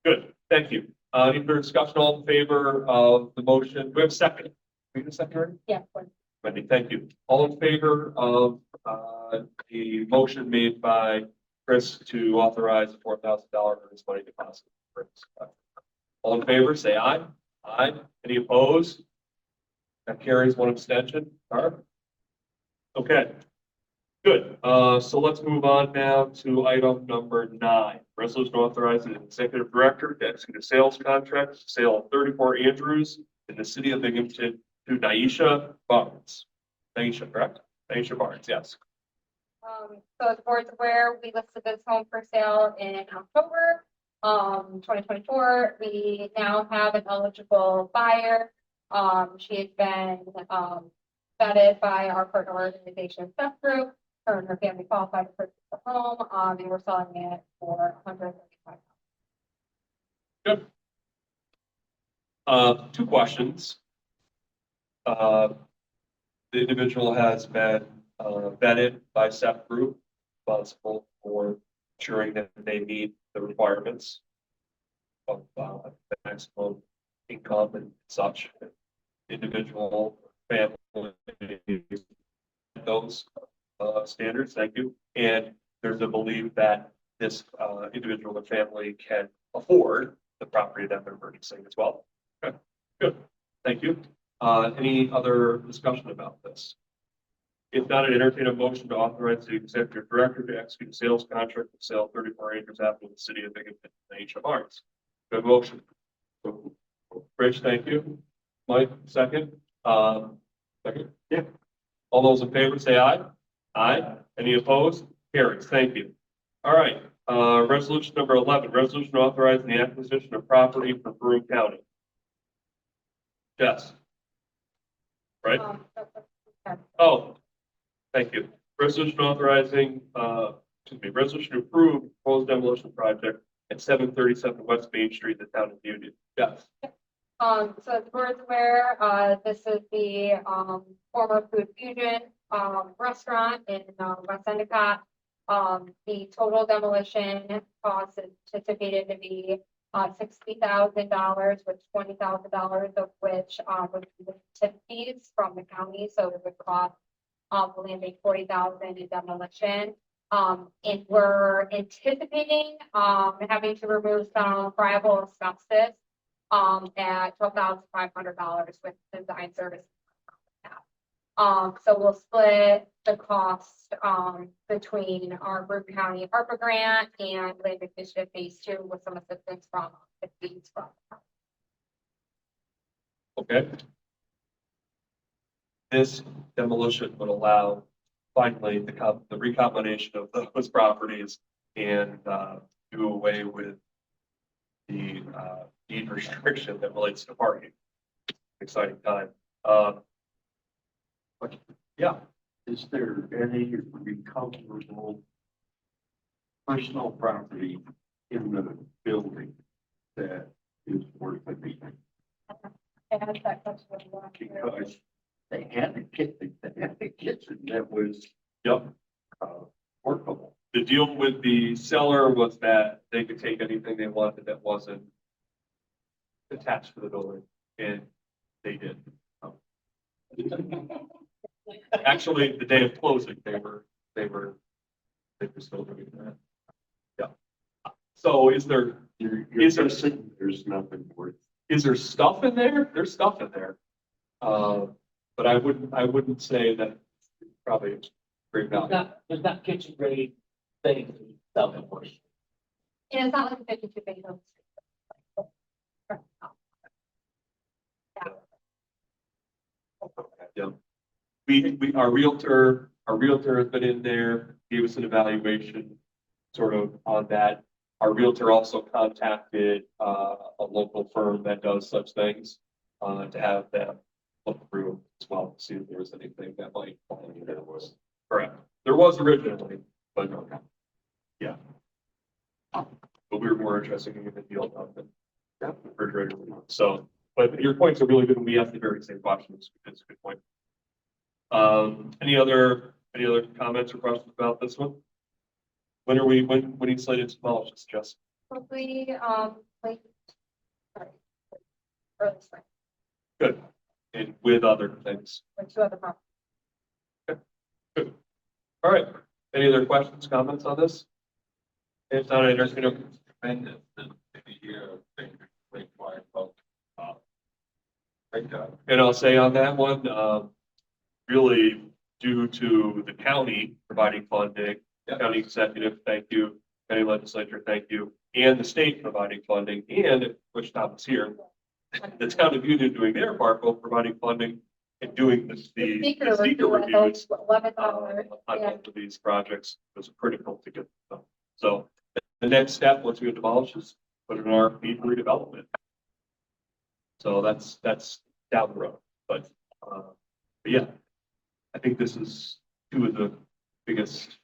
good. Thank you. Any further discussion? All in favor of the motion? Do we have a second? We have a second already? Yeah. of course. Wendy, thank you. All in favor of the motion made by Chris to authorize a $4,000 earnest money deposit? All in favor, say aye. Aye. Any opposed? That carries, one abstention. All right. Okay. Good. So let's move on now to item number 9. Resolution authorizing the executive director to execute a sales contract, sale of 34 Andrews in the city of Binghamton to Naisha Barnes. Naisha, correct? Naisha Barnes, yes. So as the board's aware, we listed this home for sale in October, 2024. We now have an eligible buyer. She has been, vetted by our partner organization, Step Group. Her and her family qualified to purchase the home. And we're selling it for $135,000. Good. 2 questions. The individual has been vetted by SEP Group, responsible for ensuring that they meet the requirements of the maximum income and such. Individual, family, those standards. Thank you. And there's a belief that this individual and family can afford the property that they're purchasing as well. Okay, good. Thank you. Any other discussion about this? If not, I'd entertain a motion to authorize the executive director to execute a sales contract to sell 34 acres after the city of Binghamton and Naisha Barnes. Good motion. Rich, thank you. Mike, second. Second. Yeah. All those in favor say aye. Aye. Any opposed? Carries. Thank you. All right. Resolution number 11, resolution authorizing the acquisition of property for Broome County. Yes. Right? Oh, thank you. Resolution authorizing, resolution to approve proposed demolition project at 737 West Main Street, the town of Union. Yes. So as the board's aware, this is the former Food Fusion restaurant in West Endicott. The total demolition cost is anticipated to be $60,000, with $20,000 of which would be the tip fees from the county. So it would cost landing $40,000 in demolition. And we're anticipating having to remove some friable asbestos at $12,500 with design service. So we'll split the cost between our Broome County ARPA grant and Land Initiative Phase 2 with some assistance from the fees from. Okay. This demolition would allow finally the recombination of those properties and do away with the deed restriction that relates to parking. Exciting time. But yeah, Is there any recoverable personal property in the building that is worth a beat? Because they had a kitchen that was yep. workable. The deal with the seller was that they could take anything they wanted that wasn't attached to the building, and they did. Actually, the day of closing, they were still doing that. Yeah. So is there There's nothing worth. is there stuff in there? There's stuff in there. But I wouldn't say that it's probably great value. There's not kitchen ready things stuff in worse. And it's not like a 52 bay home. Yeah. Our realtor has been in there, gave us an evaluation sort of on that. Our realtor also contacted a local firm that does such things to have them look through as well, to see if there was anything that might fall in there. Was correct. There was originally, but yeah. But we were more interested in the deal of the refrigerator. So, but your points are really good, and we asked the very same questions. It's a good point. Any other comments or questions about this one? When are you slated to demolish this, Jess? Probably, like, sorry, early spring, Good. And with other things. or two other properties. Good. All right. Any other questions, comments on this? If not, I entertain a Tremendous, maybe here, things required, folks. Great job. And I'll say on that one, really due to the county providing funding, county executive, thank you, county legislature, thank you, and the state providing funding, and which Tom is here, the town of Union doing their part, both providing funding and doing the Speaker speaker review at reviews $11. on Yeah. both of these projects was critical to get them. So the next step, once we demolish, is put in our RFP for redevelopment. So that's down the road, but yeah, I think this is two of the biggest,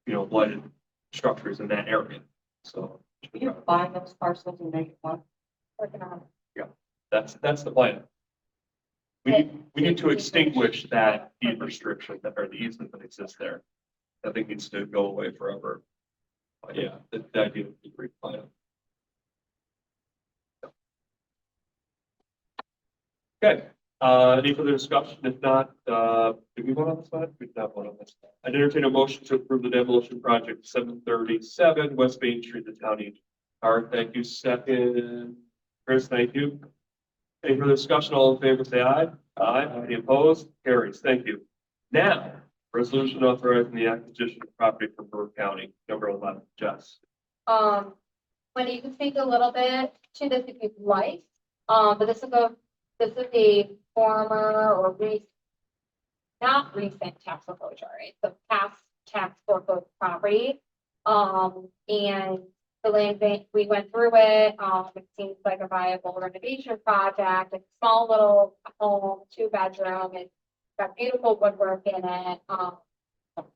blighted structures in that area. So You combine those parcels and make it one. Working on it. that's the plan. We need to extinguish that deed restriction that, or the easement that exists there. I think needs to go away forever. But yeah, the idea would be a great plan. Okay, any further discussion? If not, did we vote on this one? We did not vote on this. I'd entertain a motion to approve the demolition project 737 West Main Street, the county. Art, thank you. Second, Chris, thank you. Any further discussion? All in favor, say aye. Aye. Any opposed? Carries. Thank you. Now, resolution authorizing the acquisition of property from Broome County, number 11, Jess. Wendy, you can speak a little bit to this if you'd like. But this is a former or not recent tax foreclosure, it's a past tax foreclosed property. And the land bank, we went through it, it seems like a viable renovation project, it's a small little home, 2-bedroom, it's got beautiful woodwork in it.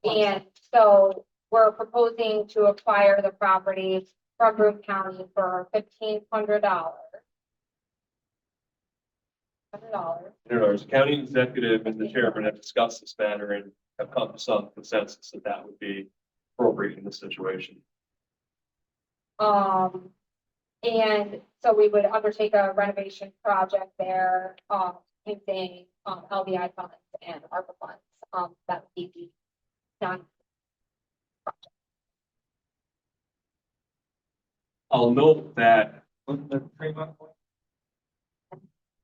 And so we're proposing to acquire the property from Broome County for $1,500. The county executive and the chairman have discussed this matter and have come to some consensus that that would be appropriate in this situation. And so we would undertake a renovation project there, using, LBI funds and ARPA funds, that would be done. I'll note that, What's the 3-month one?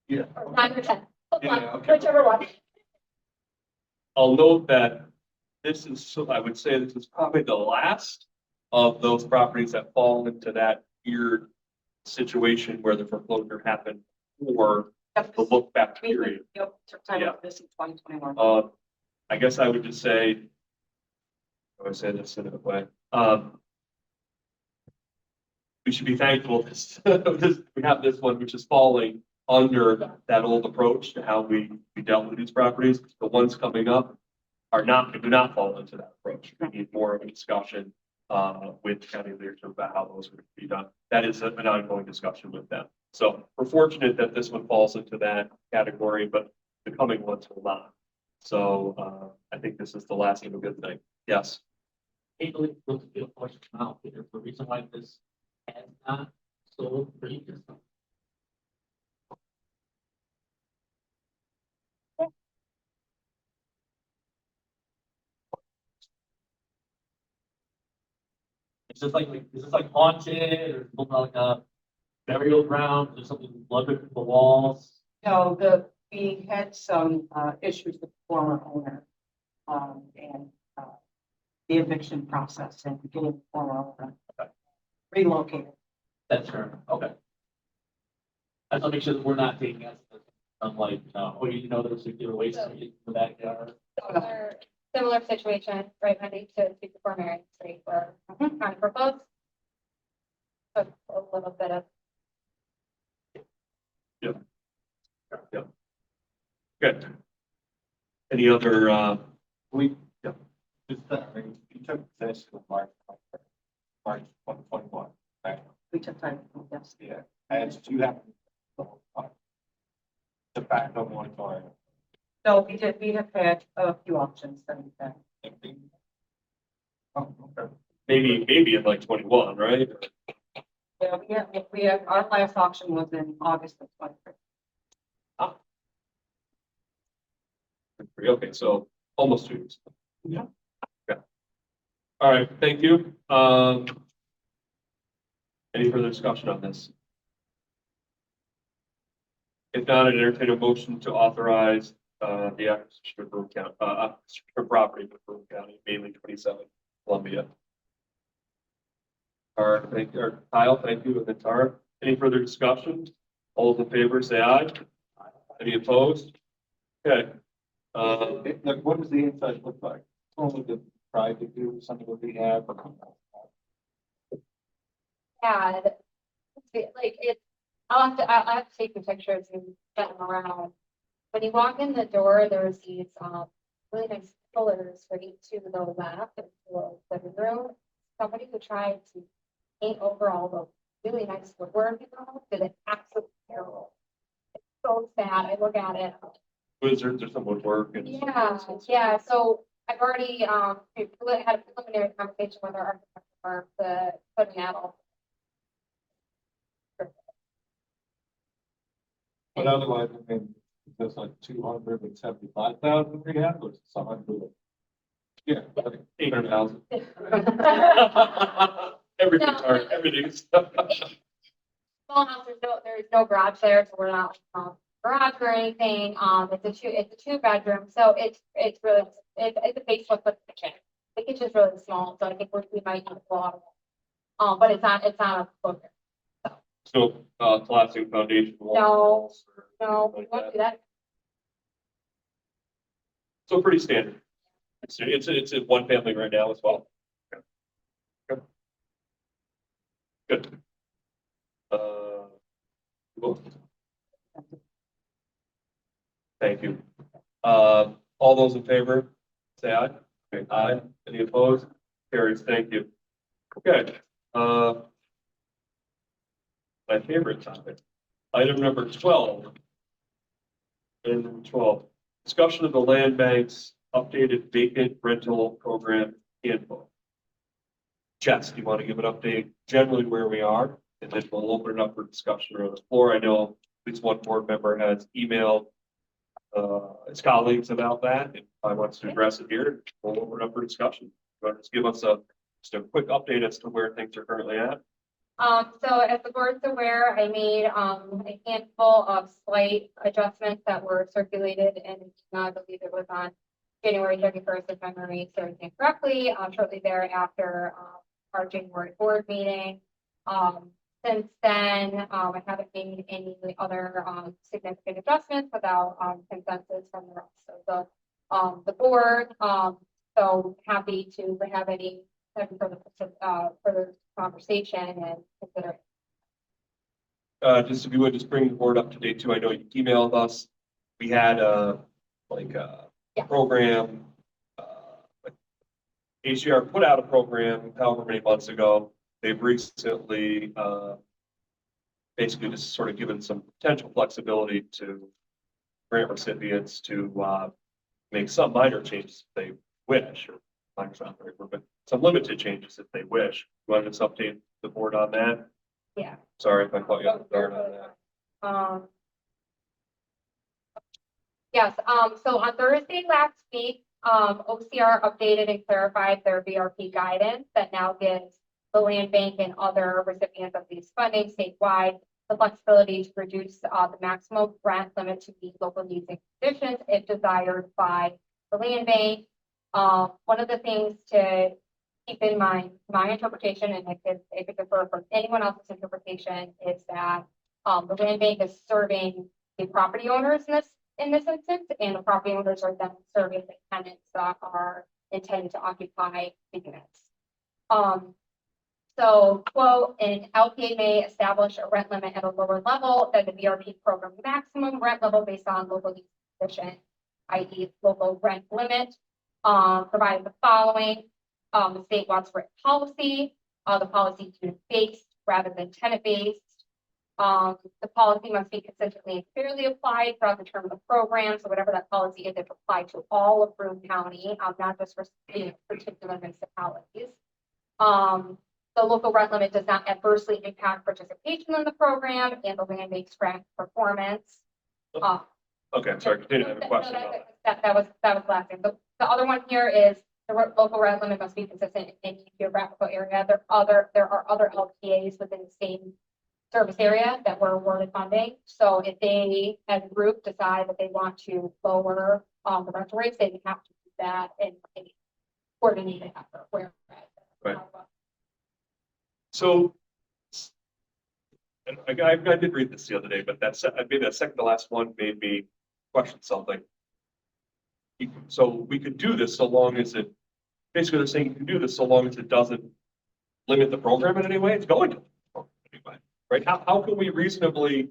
Yeah. 9 or 10, Yeah, okay. whichever one. I'll note that this is, so I would say this is probably the last of those properties that fall into that weird situation where the foreclosure happened or the look back period. Yep, Yeah. this in 2021. I guess I would just say, I would say this in a way, we should be thankful we have this one, which is falling under that old approach to how we dealt with these properties. The ones coming up do not fall into that approach. We need more of a discussion with county leadership about how those would be done. That is an ongoing discussion with them. So we're fortunate that this one falls into that category, but the coming ones will not. So I think this is the last of a good thing. Yes. Italy looks to be a question out there. The reason why this has not sold previously. Is this like haunted or something like a burial ground? Is there something under the walls? No, we had some issues with the former owner. And the eviction process and getting the former owner relocated. That's fair. Okay. I just want to make sure that we're not taking us, like, there's circular waste in the backyard. Similar situation, right, Wendy, to before Marion Street, where kind of proposed a little bit of. Good. Any other, yeah. Just, you took possession of March 2021. Right? We took time, yes. Yeah, and you have the fact of moratorium. No, we have had a few options that we've had. Oh, okay. Maybe in like 21, right? Yeah, we have, our last auction was in August of 23. Okay, so almost 2 years. Yeah. Okay. All right, thank you. Any further discussion on this? If not, I'd entertain a motion to authorize the acquisition of Broome County, for property with Broome County, mainly 27 Columbia. All right, thank you, or Kyle, thank you, and then Tara. Any further discussion? All those in favor, say aye. Any opposed? Okay. Like, what does the inside look like? Only the private do, something that we have. Yeah, like it's, I'll have to take the pictures and get them around. When you walk in the door, there's these, really nice pillars right to the left of the living room. Somebody who tried to paint over all the really nice woodwork, did an absolute terrible. It's so sad, I look at it. There's some woodwork and. Yeah, so I've already, had a preliminary conversation with our architect for the putting that all. But otherwise, I mean, there's like 275,000 we have, or some hundred. Yeah, I think 800,000. Everything's hard, everything's. Small house, there's no garage there, so we're not, garage or anything, it's a two bedroom, so it's really, it's a facelift with the kitchen. The kitchen's really small, so I think we might need a lot of, but it's not a book. So, collapsing foundation walls. or No, we anything like won't do that. So pretty standard. It's a one family right now as well. Okay. Good. Cool. Thank you. All those in favor, say aye. Okay, aye. Any opposed? Carries. Thank you. Okay. My favorite topic. Item number 12. Item number 12. Discussion of the land bank's updated vacant rental program info. Jess, do you want to give an update generally where we are? And then we'll open it up for discussion around the floor. I know at least one board member has emailed his colleagues about that. If I wants to address it here, we'll open it up for discussion. You want to just give us just a quick update as to where things are currently at? So as the board's aware, I made a handful of slight adjustments that were circulated, and I believe it was on January 31st, if memory serves me correctly, shortly thereafter, our January board meeting. Since then, I haven't made any other significant adjustments without consensus from the rest of the board. So happy to have any further conversation and consider. Just if you would just bring the board up to date too. I know you emailed us. We had program. HCR put out a program however many months ago. They've recently basically just sort of given some potential flexibility to grant recipients to make some minor changes if they wish, or minor's not very good, but some limited changes if they wish. You want to just update the board on that? Yeah. Sorry if I caught you off guard on that. Yes, so on Thursday last week, OCR updated and clarified their VRP guidance that now gives the land bank and other recipients of these funding statewide the flexibility to reduce the maximum grant limit to meet local needs and conditions if desired by the land bank. One of the things to keep in mind, my interpretation, and it could differ from anyone else's interpretation, is that the land bank is serving the property owners in this instance, and the property owners are then serving the tenants that are intended to occupy the units. So, quote, an LPA may establish a rent limit at a lower level than the VRP program maximum rent level based on local needs condition, i.e. local rent limit. provided the following. The state wants written policy, the policy unit-based rather than tenant-based. The policy must be consistently and clearly applied throughout the term of the program, so whatever that policy is, it applied to all of Broome County, not just for particular municipalities. The local rent limit does not adversely impact participation in the program and the land-based grant performance. Okay, I'm sorry, continue, I have a question about that. That was the last thing. The other one here is the local rent limit must be consistent in any geographical area. There are other LPAs within the same service area that were awarded funding. So if they, as a group, decide that they want to lower the rental rates, they have to do that in a coordinated effort. Where Right. So, and I did read this the other day, but maybe that second to last one made me question something. So we could do this so long as basically they're saying you can do this so long as it doesn't limit the program in any way. It's going to anyway, right? How can we reasonably,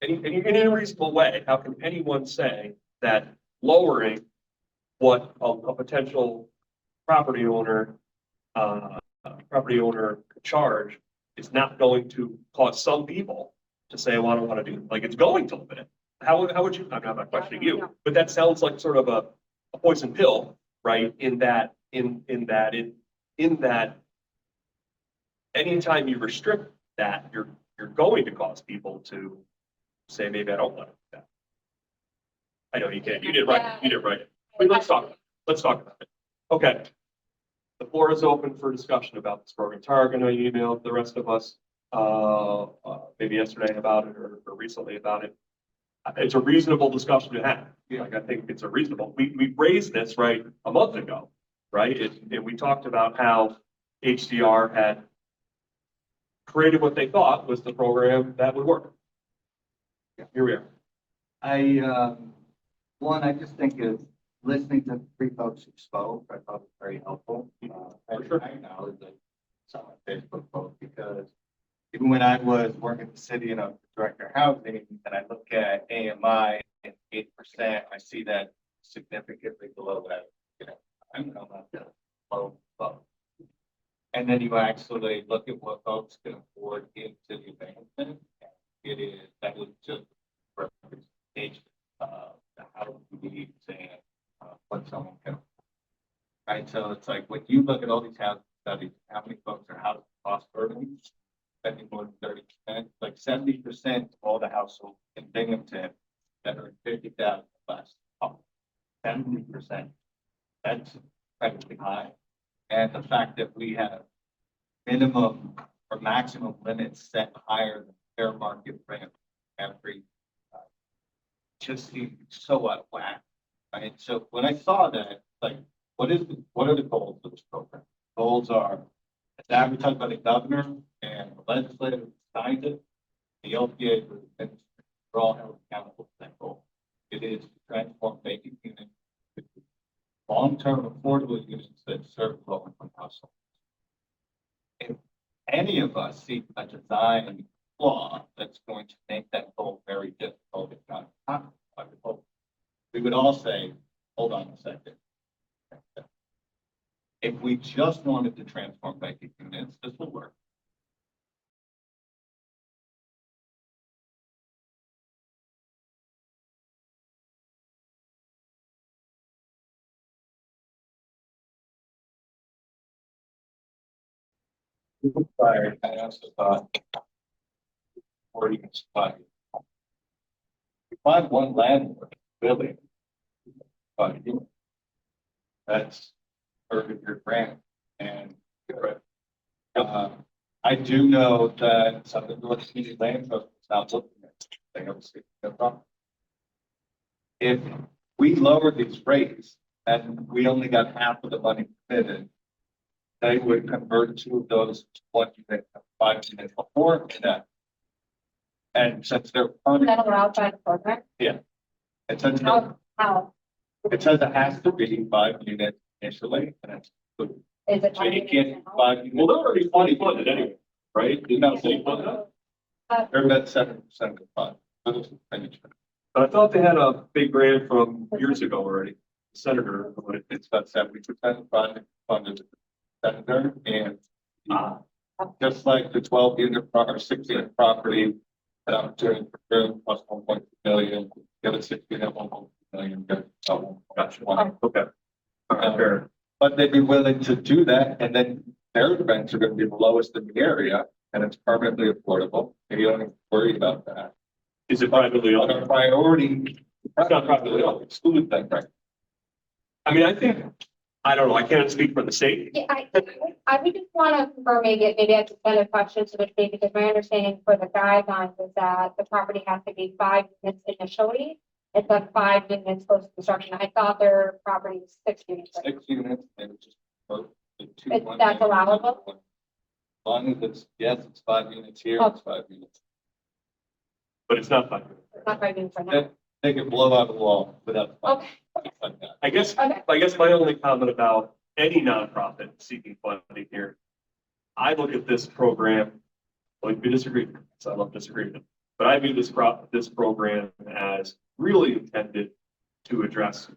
in a reasonable way, how can anyone say that lowering what a potential property owner could charge is not going to cause some people to say, well, I don't want to do it. Like, it's going to limit it. How would you, I'm not questioning you, but that sounds like sort of a poison pill, right? In that anytime you restrict that, you're going to cause people to say, maybe I don't want to do that. I know you can't, you didn't write it. But let's talk about it. Okay. The floor is open for discussion about this program. Tara, I know you emailed the rest of us, maybe yesterday about it or recently about it. It's a reasonable discussion to have. Like, I think it's a reasonable, we raised this right a month ago, right? And we talked about how HDR had created what they thought was the program that would work. Here we are. I just think is listening to three folks who spoke, I thought was very helpful. I acknowledge that some on Facebook post because even when I was working at the city and I was director of housing and I look at AMI and 8%, I see that significantly below that. I don't know about that low. And then you actually look at what folks can afford into the abandonment. That was just representation of the housing needs and what someone can. Right, so it's like when you look at all these housing studies, how many folks are housing cost burden? Spending more than 30%, like 70% of all the households in Binghamton that are 50,000 less. 70%. That's incredibly high. And the fact that we have minimum or maximum limits set higher than fair market rent every just seems so out of whack. Right. So when I saw that, like, what are the goals of this program? Goals are it's advertised by the governor and the legislature signed it. The LPA and we're all held accountable for that goal. It is to transform vacant units to long-term affordable units that serve low-income households. If any of us see a design flaw that's going to make that goal very difficult, if not impossible, we would all say, hold on a second. If we just wanted to transform vacant units, this will work. Sorry, I also thought, or even spot. You find one landlord building, that's part of your grant. And I do know that some of the North Community Land Trust is now looking at it. They obviously no problem. If we lower these rates and we only got half of the money committed, they would convert two of those to 1 unit, 5 units before that. And since they're Is that allowed by the program? it says How? it says it has to be 5 units initially, and it's Is it? so you can't 5 units. Well, they're already fully funded anyway, right? You're not saying funded up. They're about 7% of the fund. But I thought they had a big grant from years ago already. Senator, but It's about 70% of the project funded center, and just like the 12 unit or 6 unit property that I'm doing for Broome plus 1.2 million, the other 6 unit 1.2 million. gotcha. Okay. All right, fair. But they'd be willing to do that, and then their rents are gonna be the lowest in the area, and it's permanently affordable, and you don't have to worry about that. Is it privately But owned? our priority, It's not privately owned. exclude that, right? I mean, I think, I don't know, I can't speak for the state. Yeah, I would just want to confirm, maybe I just send a question to the state, because my understanding for the guidelines is that the property has to be 5 units initially. It's like 5 units post construction. I thought their property was 6 units. 6 units, and it's just. the two Is one that units. allowable? As long as it's, yes, it's 5 units here, Oh. it's 5 units. But it's not fun. It's not 5 units right now. They can blow out the wall without. Okay. Like that. I guess Okay. my only comment about any nonprofit seeking funding here, I look at this program, like we disagree, so I love disagreement, but I view this program as really intended to address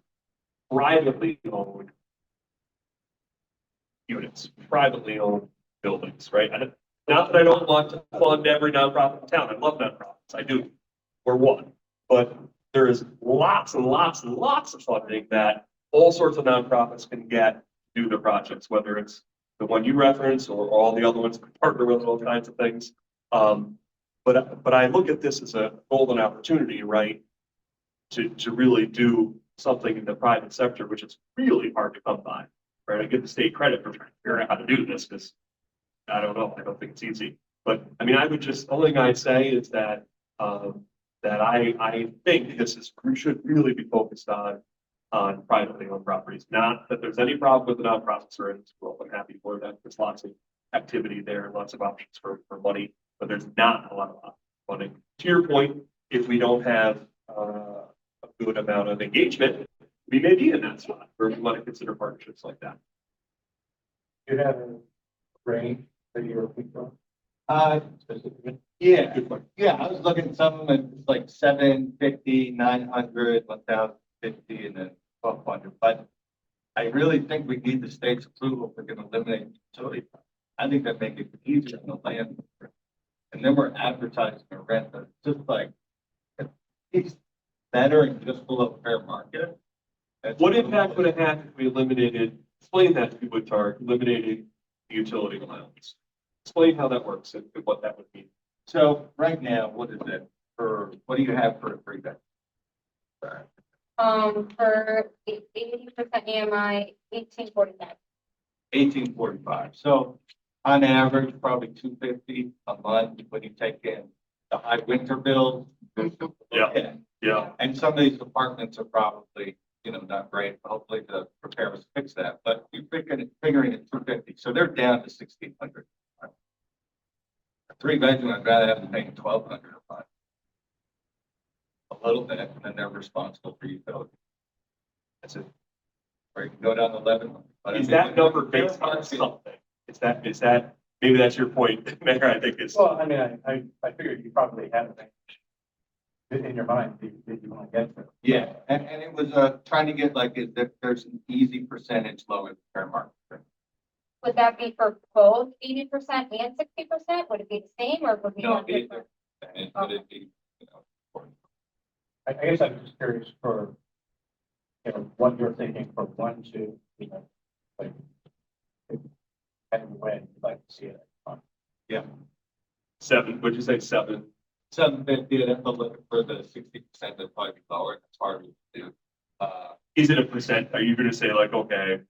privately owned units, privately owned buildings, right? Not that I don't want to fund every nonprofit in town. I love nonprofits. I do. We're one. But there is lots and lots and lots of funding that all sorts of nonprofits can get to do their projects, whether it's the one you reference or all the other ones, partner with all kinds of things. But I look at this as a golden opportunity, right? To really do something in the private sector, which is really hard to come by, right? I give the state credit for trying to figure out how to do this, because I don't know, I don't think it's easy. But I mean, the only thing I'd say is that, that I think this should really be focused on privately owned properties. Not that there's any problem with the nonprofits or in this world. I'm happy for that. There's lots of activity there and lots of options for money, but there's not a lot of funding. To your point, if we don't have a good amount of engagement, we may be in that spot where we want to consider partnerships like that. You have a range that you're looking for? Specifically? Yeah, yeah, I was looking at some of them, it's like 750, 900, 1,050, and then 1,200, but I really think we need the state's approval if we're gonna eliminate utility. I think that make it easier on the land. And then we're advertising a rent that's just like, it's better and just below fair market. What impact would it have if we eliminated, explain that to people, eliminating the utility allowance? Explain how that works and what that would mean. So right now, what is it what do you have for a 3-bed? For 80% AMI, 1849. 1845. So on average, probably 250 a month when you take in the high winter bills. Yeah. Yeah. And some of these apartments are probably, not great. Hopefully the repairers fix that, but you're figuring at 250. So they're down to 1,600. A 3-bedroom, I'd rather have them paying 1,200 a month. A little bit, and then they're responsible for utility. That's it. Or you can go down to 1,100. But Is that number based on something? Is that, maybe that's your point, Mayor, I think it's. Well, I mean, I figured you probably had a range in your mind that you want to get to. Yeah, and it was trying to get like, is that there's an easy percentage lower than fair market. Would that be for both 80% and 60%? Would it be the same, or would it be No, one different? and would it be, I guess I'm just curious for, what you're thinking for 1, 2, like, and when you'd like to see it. yeah, 7, would you say 7? 750, and I'm looking for the 60%, that'd probably be lower, that's hard to do. Is it a percent? Are you gonna say like, okay,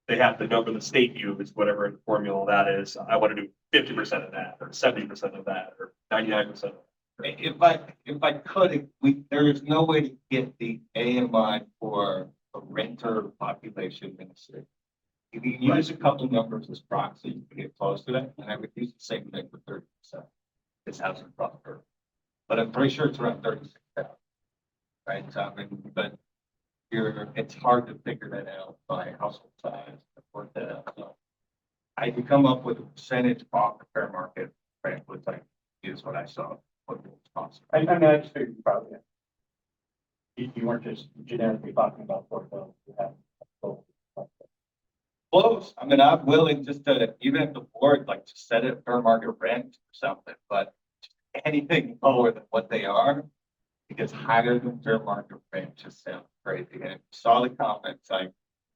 they have the number the state used, whatever the formula that is, I want to do 50% of that, or 70% of that, or 99%. If I could, there is no way to get the AMI for a renter population in the city. You can use a couple numbers as proxy to get close to that, and I would use the same thing for 30%. It's housing proper, but I'm pretty sure it's around 36,000. Right, but it's hard to figure that out by household size, work that out. So I can come up with a percentage off the fair market, right, which is what I saw. What was possible. I mean, I just figured you probably. You weren't just generically talking about portfolio, you have. Close. I mean, I'm willing just to, even if the board like to set it fair market rent or something, but anything lower than what they are, because higher than fair market rent just sounds crazy. And if you saw the comments,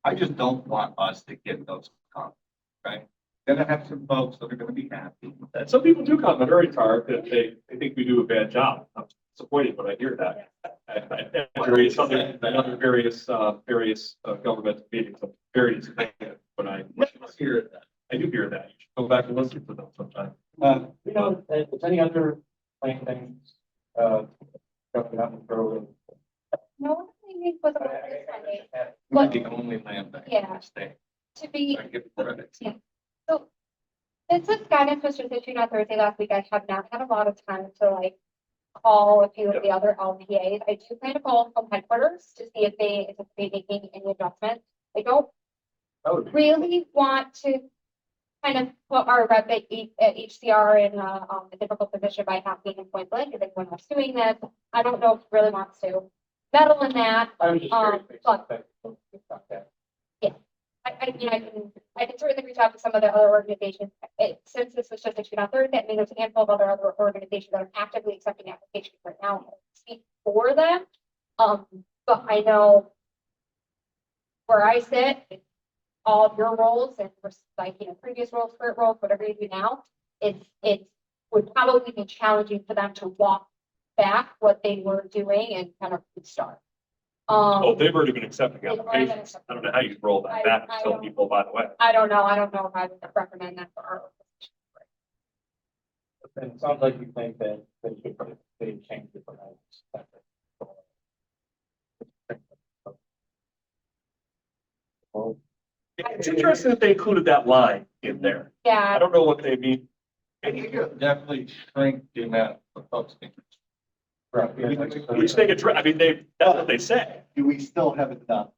I just don't want us to get those comments, right? Gonna have some folks that are gonna be happy. And some people do comment very hard that they think we do a bad job. I'm disappointed when I hear that. Various other, various government meetings, various things, when I hear that, I do hear that. You should go back and listen to them sometime. You know, if any other plain things, coming up and throw. No, I think was about this Sunday. We're the only land bank in Yeah. the state. To be, I give credit. Yeah. so, since this guidance was just issued on Thursday last week, I have not had a lot of time to like call a few of the other LPAs. I do plan to call from headquarters to see if they anticipate making any adjustments. I don't really want to kind of put our rep at HCR in a difficult position by having a point blank, if anyone else doing this. I don't know if he really wants to meddle in that. I'm just curious. But- I can certainly reach out to some of the other organizations. Since this was just issued on Thursday, I mean, there's a handful of other organizations that are actively accepting applications right now. I can't speak for them. But I know where I sit, all of your roles and like, previous roles, current roles, whatever you do now, it would probably be challenging for them to walk back what they were doing and kind of restart. Oh, they've already been accepting They've already been applications. I don't know how you roll that back and tell people, by the way. I don't know if I would recommend that for our. And it sounds like you think that they should probably change it for now. Well, It's interesting that they included that line in there. I Yeah, don't know what they mean. I think it'll definitely shrink the amount of folks. right, yeah, Which they address, I mean, that's what they say. Do we still have enough?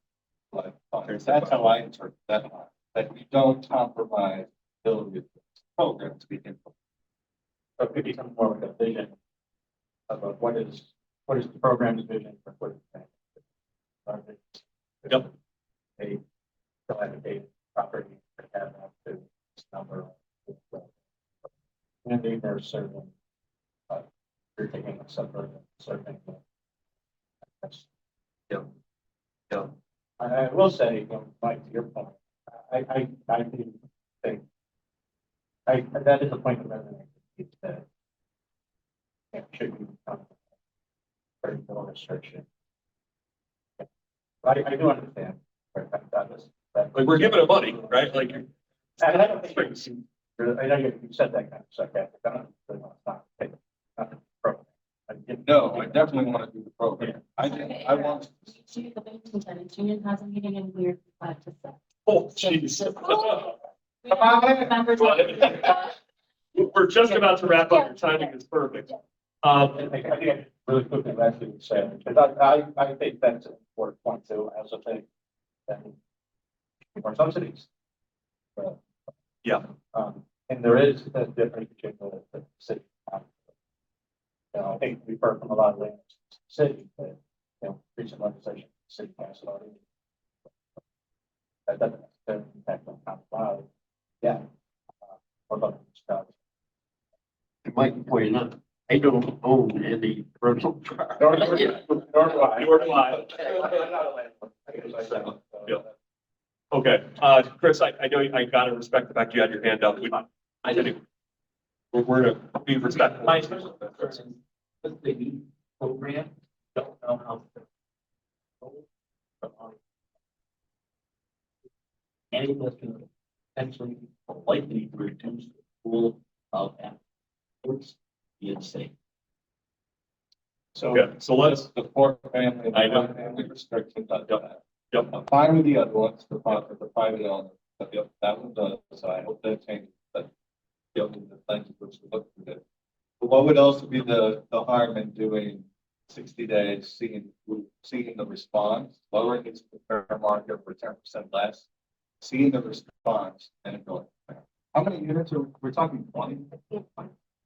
Like, that's how I interpret that line, that we don't compromise the ability of the program to be implemented. So it could become more like a vision about what is the program's vision for what it's. Yep. They dilapidated property that have up to this number. And they're certain, you're taking a suburban, certain. That's. Yep. Yep. I will say, Mike, to your point, I do think. That is a point of evidence. That it should be very little restriction. I do understand. Like, we're giving them money, right? Like, I don't think I know you said that kind of sarcastic. I don't really want to stop. Not the program. No, I definitely want to do the program. I want. The Binghamton Tenants Union has a meeting and we're 5 to 7. oh, jeez. Come on. Members. We're just about to wrap up. Your timing is perfect. I think I really quickly actually say, because I think that's an important point too. I also think that more subsidies. Yeah. And there is a difference between the city. I think we've heard from a lot of the city that, recent legislation, city passed already. That doesn't necessarily impact on top of yeah. What about the Mike pointed out, I don't own any rental car. Nor do I. Yeah. Okay, Chris, I know I gotta respect the fact you had your hand up. I think we're gonna be respectful. My special concern is with the program, don't know how. And it was going to potentially likely reduce the pool of applicants being safe. So. Okay, so let's, The four family. I know. Family restrictions, Yep. I'm fine with the other ones, the private owner, but yep, that one does, so I hope that changes, but. Yep, the things which we look at. But what would also be the harm in doing 60 days, seeing the response, lowering its fair market for 10% less, seeing the response and going. How many units are, we're talking 20?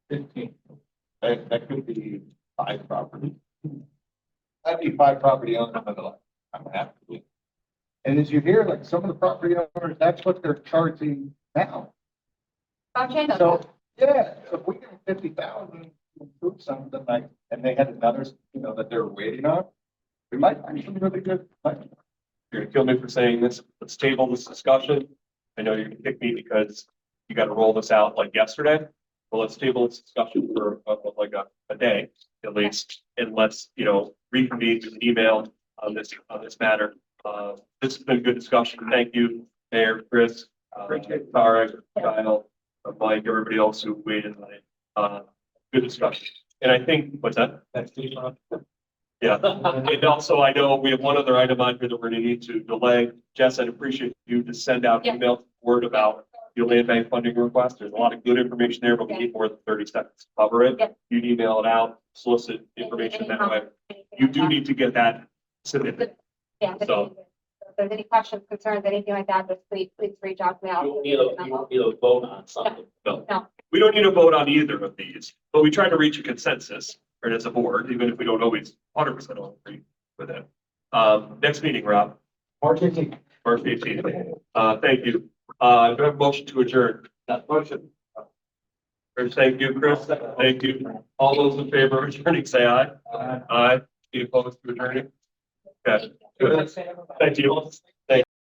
15. That could be 5 properties. I'd be 5 property owners, I'd be like, I'm happy. And as you hear, like some of the property owners, that's what they're charging now. So, yeah, if we give them 50,000 to improve something like, and they had another, that they're waiting on, we might find some really good. You're gonna kill me for saying this. Let's table this discussion. I know you're gonna kick me because you gotta roll this out like yesterday. Well, let's table this discussion for like a day at least, and let's, reconvene with an email on this matter. This has been a good discussion. Thank you, Mayor, Chris, Tarek, Kyle, Mike, everybody else who waited on it. Good discussion. And I think, what's that? Yeah, and also I know we have one other item on here that we're gonna need to delay. Jess, I'd appreciate you to send out Yeah. email word about your land bank funding request. There's a lot of good information there, but we need more than 30 seconds to cover it. Yeah. You'd email it out, solicit information that way. You do need to get that submitted. Yeah. So- If there's any questions, concerns, anything like that, just please reach out to me. You won't need a vote on something. We don't need to vote on either of these, but we try to reach a consensus, right, as a board, even if we don't always 100% agree with it. Next meeting, Rob, March 18th. March 18th. Thank you. Do I have a motion to adjourn? That motion. Chris, thank you, Chris. Thank you. All those in favor of adjourning, say aye. Aye. Any opposed to adjourning? Okay, good. Thank you.